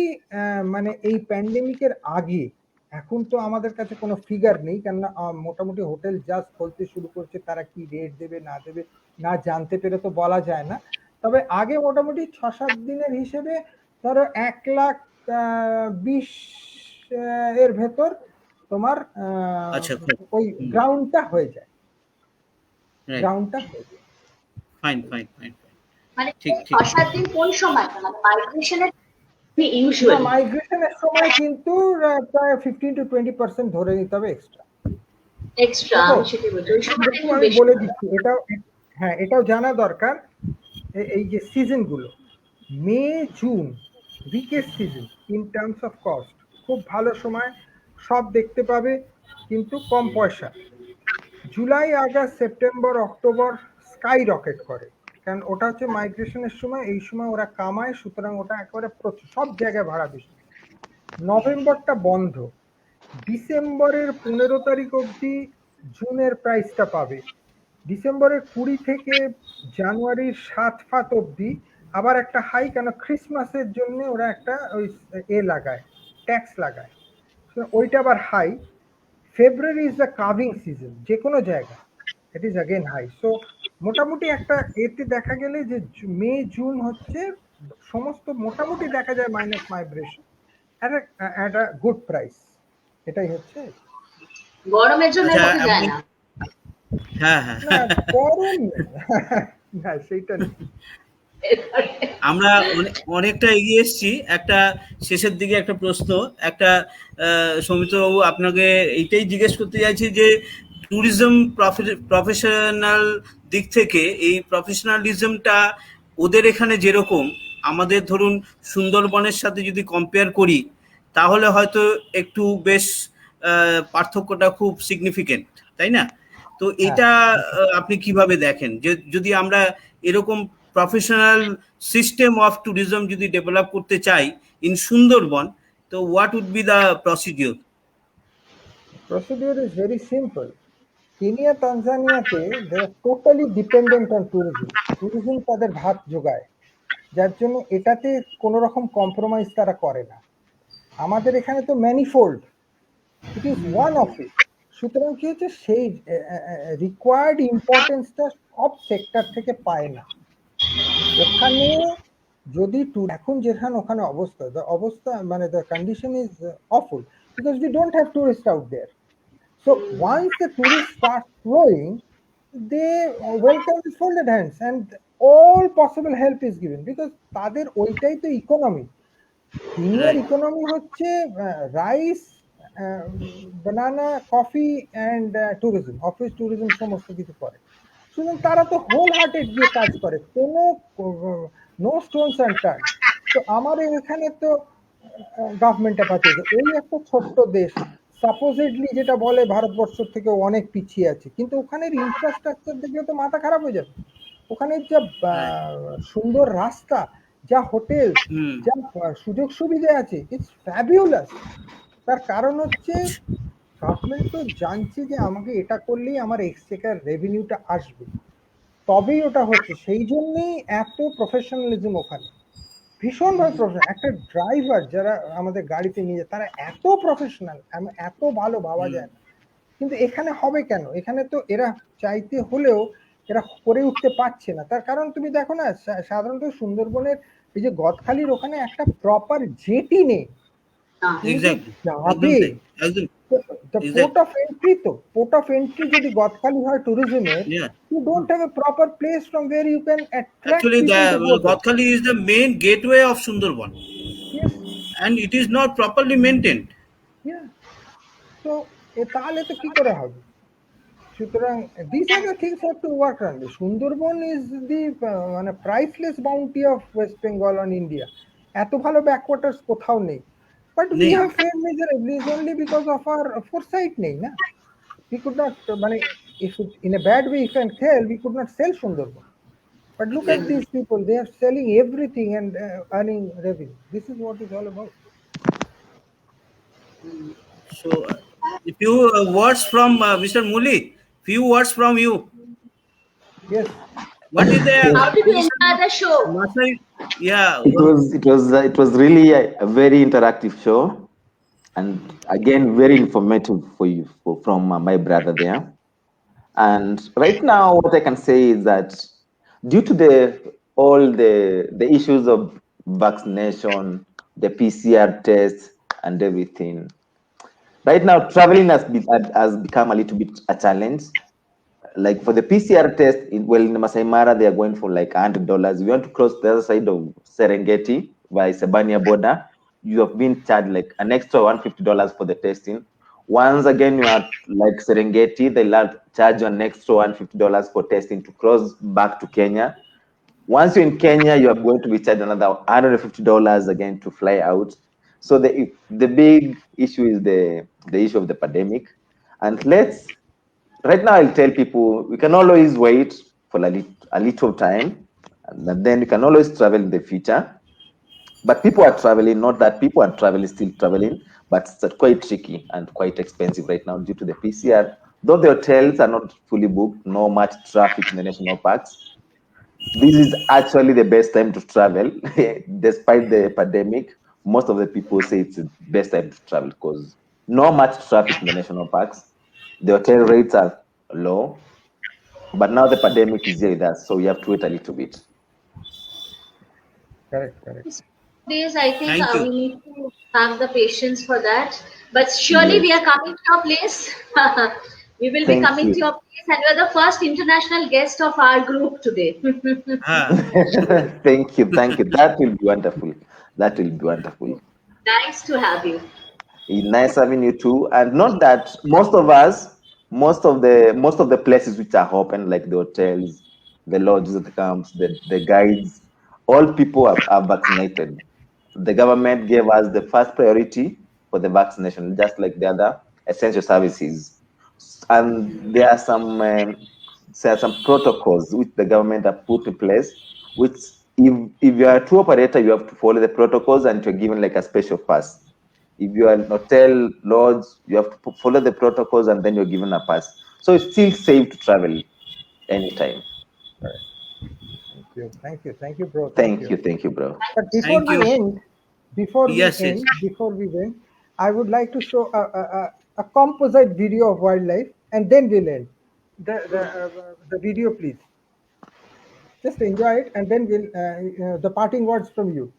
মানে এই প্যান্ডেমিকের আগে, এখন তো আমাদের কাছে কোনো ফিগার নেই, কেননা মোটামুটি হোটেল জাস্ট খুলতে শুরু করছে, তারা কি রেট দেবে না দেবে না জানতে পেরে তো বলা যায় না। তবে আগে মোটামুটি ৬-৭ দিনের হিসেবে ধরো ১,২০,০০০ এর ভেতর তোমার ওই গ্রাউন্ডটা হয়ে যায়। ফাইন। মানে ঠিক ঠিক 6-7 দিন কোন সময়টা মানে মাইগ্রেশনের ইউজুয়ালি মাইগ্রেশনের সময় কিন্তু প্রায় 15 to 20% ধরে নিতে হবে এক্সট্রা। এক্সট্রা আমি সেটাই বলছি ওই সময়টা দেখো একটু আমি বেশি বলে দিচ্ছি, এটাও জানা দরকার, এই যে সিজন গুলো May June weakest season in terms of cost, খুব ভালো সময়, সব দেখতে পাবে কিন্তু কম পয়সা। July August September October sky rocket করে, কারণ ওটা হচ্ছে মাইগ্রেশনের সময়, এই সময় ওরা কামায়, সুতরাং ওটা একেবারে সব জায়গায় ভাড়া বেশি। নভেম্বরটা বন্ধ, ডিসেম্বরের 15 তারিখ অবধি জুনের প্রাইসটা পাবে, ডিসেম্বরের 20 থেকে জানুয়ারির 7 অবধি আবার একটা হাই, কেন ক্রিসমাসের জন্য ওরা একটা ওই লাগায়, ট্যাক্স লাগায়, ওইটা আবার high. February is the calving season যে কোনো জায়গায়, it is again high. So মোটামুটি একটা এতে দেখা গেলে যে মে জুন হচ্ছে সমস্ত মোটামুটি দেখা যায় minus migration at a good price, এটাই হচ্ছে। গরমের জন্য আচ্ছা, লোকে যায় না হ্যাঁ হ্যাঁ না গরম না সেইটা নেই। আমরা অনেকটা এগিয়ে এসেছি, একটা শেষের দিকে একটা প্রশ্ন, একটা সৌমিত্রবাবু আপনাকে এইটাই জিজ্ঞেস করতে চাইছি যে ট্যুরিজম প্রফেশনাল দিক থেকে এই প্রফেশনালিজমটা ওদের এখানে যেরকম আমাদের ধরুন সুন্দরবনের সাথে যদি কম্পেয়ার করি তাহলে হয়তো একটু বেশ পার্থক্যটা খুব সিগনিফিকেন্ট, তাই না? তো এটা আপনি কিভাবে দেখেন যে যদি আমরা এরকম প্রফেশনাল সিস্টেম অফ ট্যুরিজম যদি ডেভেলপ করতে চাই ইন সুন্দরবন, তো what would be the procedure? Procedure is very simple. Kenya তানজানিয়াতে they are totally dependent on tourism. Tourism তাদের ভাত যোগায়, যার জন্য এটাতে কোনো রকম কম্প্রোমাইজ তারা করে না। আমাদের এখানে তো manifold, it is one of it. সুতরাং কি হচ্ছে, সেই রিকোয়ার্ড ইম্পর্টেন্সটা সব সেক্টর থেকে পায় না। ওখানে যদি এখন যেখানে ওখানে অবস্থা মানে the condition is awful because we don't have tourist out there. So once the tourists start flowing, they welcome with folded hands and all possible help is given because তাদের ওইটাই তো ইকোনমি। কেনিয়ার ইকোনমি হচ্ছে rice, banana, coffee and tourism, office tourism সমস্ত কিছু করে। সুতরাং তারা তো হোল হার্টেড দিয়ে কাজ করে, কোনো নো স্টোনস আনটার্ন। তো আমাদের এখানে তো গভর্নমেন্টটা পাঠিয়েছে, ওই একটা ছোট্ট দেশ সাপোজিটলি যেটা বলে ভারতবর্ষ থেকে অনেক পিছিয়ে আছে, কিন্তু ওখানের ইনফ্রাস্ট্রাকচার দেখে তো মাথা খারাপ হয়ে যাবে। ওখানে যা সুন্দর রাস্তা, যা হোটেল, যা সুযোগ সুবিধা আছে, ইটস ফ্যাবিউলাস। তার কারণ হচ্ছে গভর্নমেন্ট তো জানছে যে আমাকে এটা করলেই আমার এক্সচেকার রেভিনিউটা আসবে, তবেই ওটা হচ্ছে। সেই জন্যই এত প্রফেশনালিজম ওখানে, ভীষণভাবে প্রফেশনাল। একটা ড্রাইভার যারা আমাদের গাড়িতে নিয়ে যায় তারা এত প্রফেশনাল, এত ভালো ভাবা যায় না। কিন্তু এখানে হবে কেন? এখানে তো এরা চাইতে হলেও এরা করে উঠতে পারছে না। তার কারণ তুমি দেখো না, সাধারণত সুন্দরবনের এই যে গদখালির ওখানে একটা প্রপার জেটি নেই। পোর্ট অফ এন্ট্রি, তো পোর্ট অফ এন্ট্রি যদি গদখালি হয় ট্যুরিজমের, you don't have a proper place from where you can attract actually people. Gotkhali is the main gateway of Sundarban. Yes. And it is not properly maintained. Yeah. So তাহলে তো কি করে হবে? সুতরাং these are the things have to work on. Sundarban is the মানে priceless bounty of West Bengal on India. এত ভালো backwaters কোথাও নেই, but we have failed miserably only because of our foresight নেই না। We could not মানে if in a bad way if and fail, we could not sell Sundarban. But look at these people, they are selling everything and earning revenue. This is what it's all about. So a few words from Mr. Muli, few words from you. Yes. What is the how did you enjoy the show? Yeah, it was really a very interactive show, and again very informative for you from my brother there. And right now what I can say is that due to all the issues of vaccination, the PCR tests and everything, right now traveling has become a little bit a challenge. like for the PCR test, in Masai Mara, they are going for like $100. If you want to cross the other side of Serengeti by Sebania border, you have been charged like an extra $150 for the testing. Once again, you are like Serengeti, they'll charge you an extra $150 for testing to cross back to Kenya. Once you're in Kenya, you are going to be charged another $150 again to fly out. So the big issue is the issue of the pandemic. And right now I'll tell people we can always wait for a little time, and then we can always travel in the future. But people are traveling, not that people are traveling, still traveling, but it's quite tricky and quite expensive right now due to the PCR. Though the hotels are not fully booked, no much traffic in the national parks. This is actually the best time to travel, despite the pandemic. Most of the people say it's the best time to travel because no much traffic in the national parks. The hotel rates are low, but now the pandemic is here with us, so we have to wait a little bit. Correct, correct. Days, I think Thank you. we need to have the patience for that. But surely we Yes. are coming to your place. We will be Thank coming you. to your place, and you're the first international guest of our group today. Ah, Thank you. That will be wonderful. That will be wonderful. Nice to have you. Nice having you too. And not that most of us, most of the places which are open, like the hotels, the lodges, the camps, the guides, all people are vaccinated. The government gave us the first priority for the vaccination, just like the other essential services. And there are some protocols which the government have put in place, which if you are a tour operator, you have to follow the protocols and you're given like a special pass. If you are an hotel lodge, you have to follow the protocols and then you're given a pass. So it's still safe to travel anytime. Thank you, bro. Thank you, bro. But before thank you. we end, Yes, yes. I would like to show a composite video of wildlife, and then we'll end. The video, please. Just enjoy it, and then we'll the parting words from you.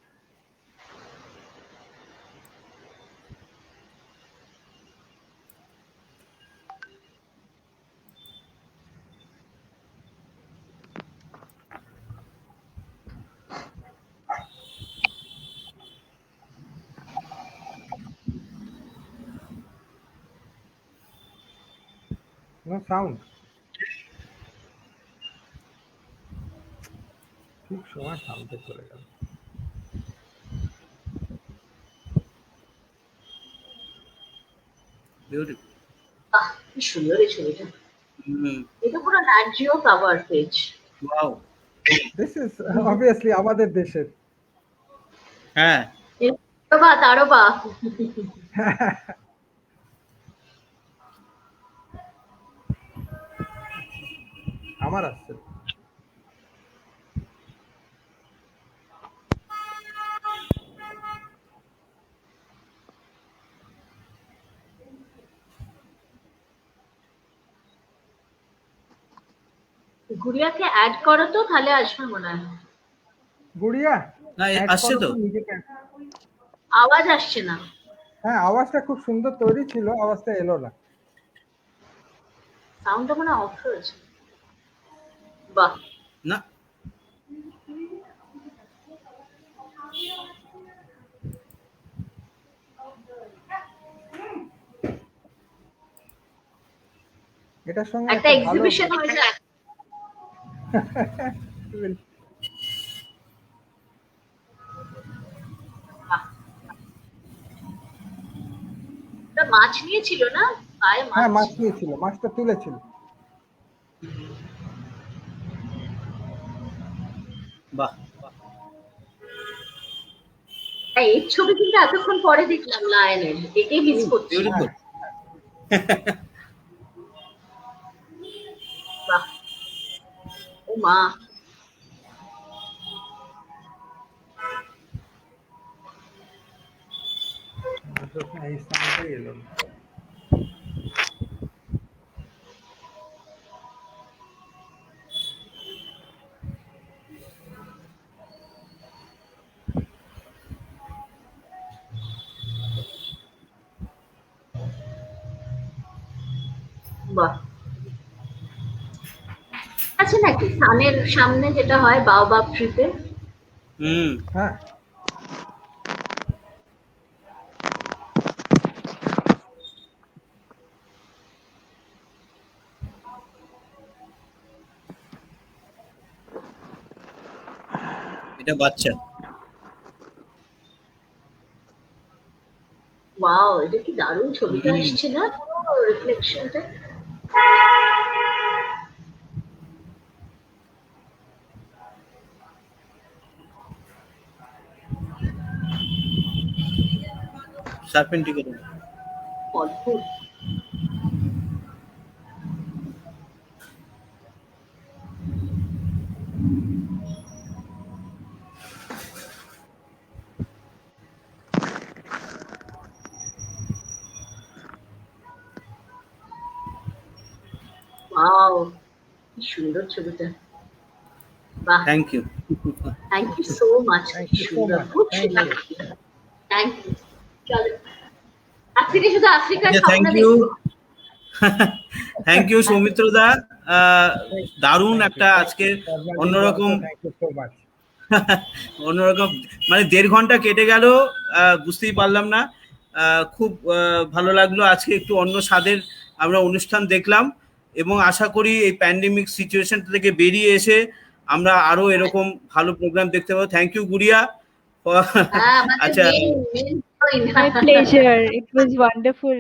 No sound. ঠিক সময় সাউন্ডে চলে গেল। Beautiful. কি সুন্দর এই ছবিটা। Hmm. এটা পুরো Nat Geo cover page. Wow. This is obviously আমাদের দেশের। হ্যাঁ, তারও বা আমার আসছে। গুড়িয়াকে অ্যাড করো তো, তাহলে আসবে মনে হয়। গুড়িয়া না add আসছে করো তো। নিজেকে। আওয়াজ আসছে না। হ্যাঁ, আওয়াজটা খুব সুন্দর তৈরি ছিল, আওয়াজটা এলো না। সাউন্ডটা মনে অফ হয়েছে। বাহ, না এটার সঙ্গে একটা এক্সিবিশন হয়ে যায়। মাছ নিয়েছিল না, পায়ে হ্যাঁ, মাছ। মাছ নিয়েছিল, মাছটা তুলেছিল। বাহ, এই ছবি কিন্তু এতক্ষণ পরে দেখলাম লায়নের, এটাই মিস করছি। বিউটিফুল। বাহ, ও মা, এই সাউন্ডটাই এলো না। বাহ, আছে নাকি স্থানের সামনে যেটা হয় বাওবাব ট্রিপে? হুম হ্যাঁ এটা বাচ্চা ওয়াও, এটা কি দারুণ ছবিটা আসছে না, পুরো রিফ্লেকশনটা। সার্পেন্টিকেল অদ্ভুত। ওয়াও, কি সুন্দর ছবিটা। বাহ, thank you thank you so much. Thank কি you so সুন্দর, much. খুব Thank সুন্দর। you. Thank you. চলো, আজকে শুধু আফ্রিকার থ্যাংক স্বপ্ন ইউ দেখবো। থ্যাংক ইউ সৌমিত্র দা দারুণ Thank একটা you. আজকে Sharmaji অন্যরকম also, thank you so much. অন্যরকম মানে 1.5 ঘন্টা কেটে গেল বুঝতেই পারলাম না খুব ভালো লাগলো আজকে একটু অন্য স্বাদের আমরা অনুষ্ঠান দেখলাম এবং আশা করি এই প্যান্ডেমিক সিচুয়েশন থেকে বেরিয়ে এসে আমরা আরো এরকম ভালো প্রোগ্রাম দেখতে পাবো থ্যাংক ইউ গুড়িয়া হ্যাঁ, আমাদের আচ্ছা main point. My pleasure. It was wonderful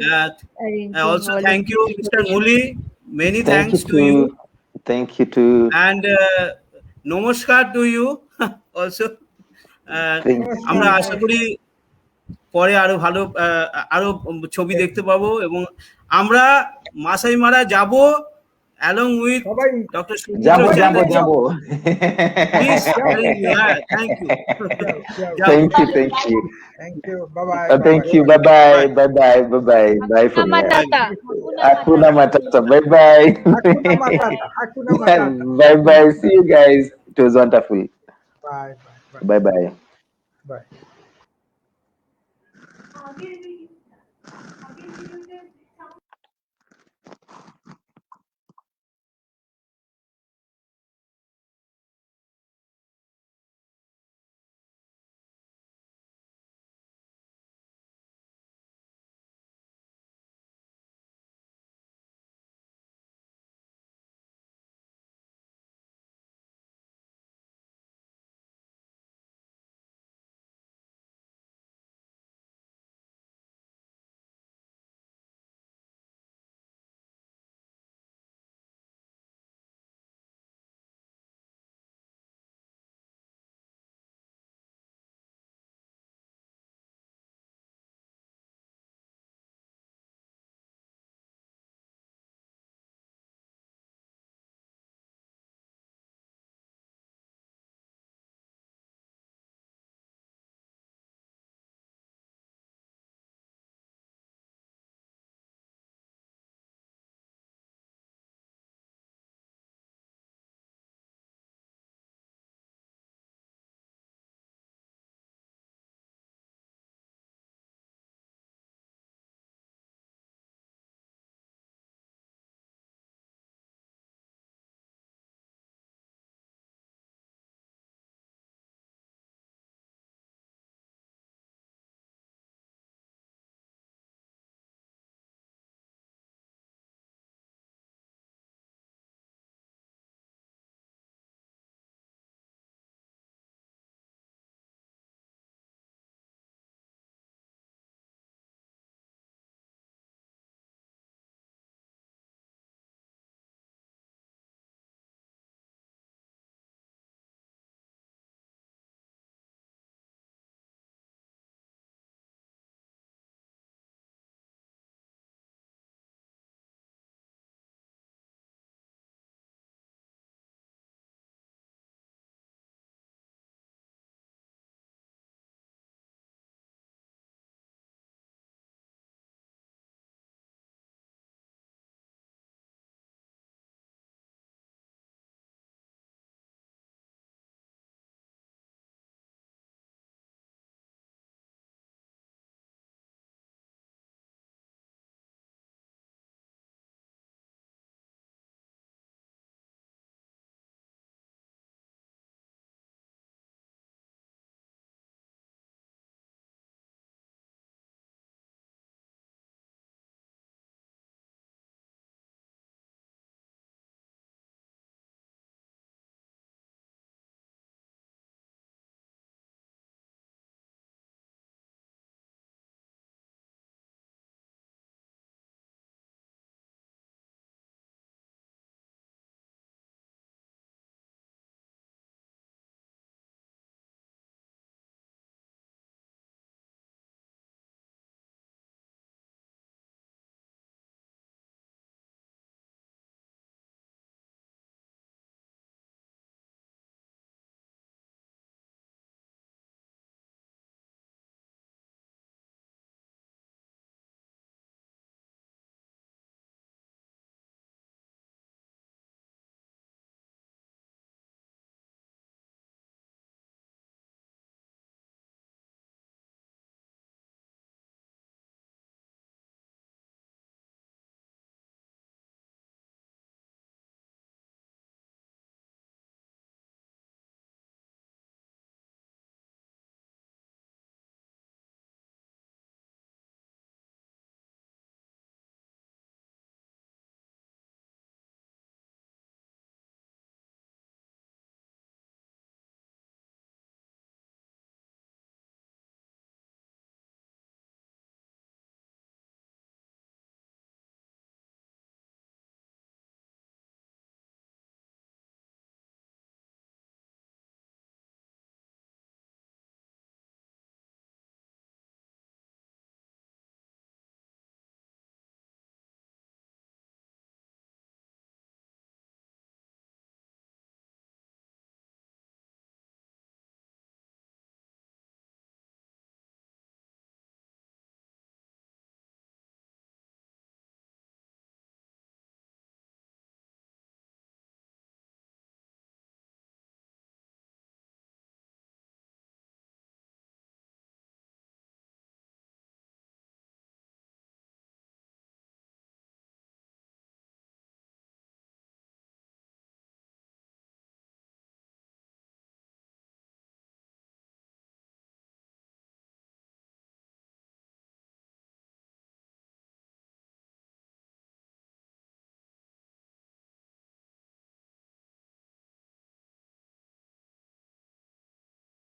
arranging also all thank of you this Mr. information. Muli many Thank thanks you to you too. Thank you too. and নমস্কার to you also Thank আমরা Namaskar. আশা করি পরে আরো ভালো আরো ছবি দেখতে পাবো এবং আমরা মাসাই মারা যাব along with সবাই doctor Jambo, jambo, Jambo. jambo. Please, thank you. Yeah. Thank you, thank you. Thank you. Bye-bye. Thank you. Bye bye. Bye bye. Bye bye. Bye for Hakuna now. Matata. Hakuna Matata. Bye bye. Hakuna Matata. Hakuna Matata. Bye bye. See you guys. It was wonderful. Bye. Bye bye. Bye.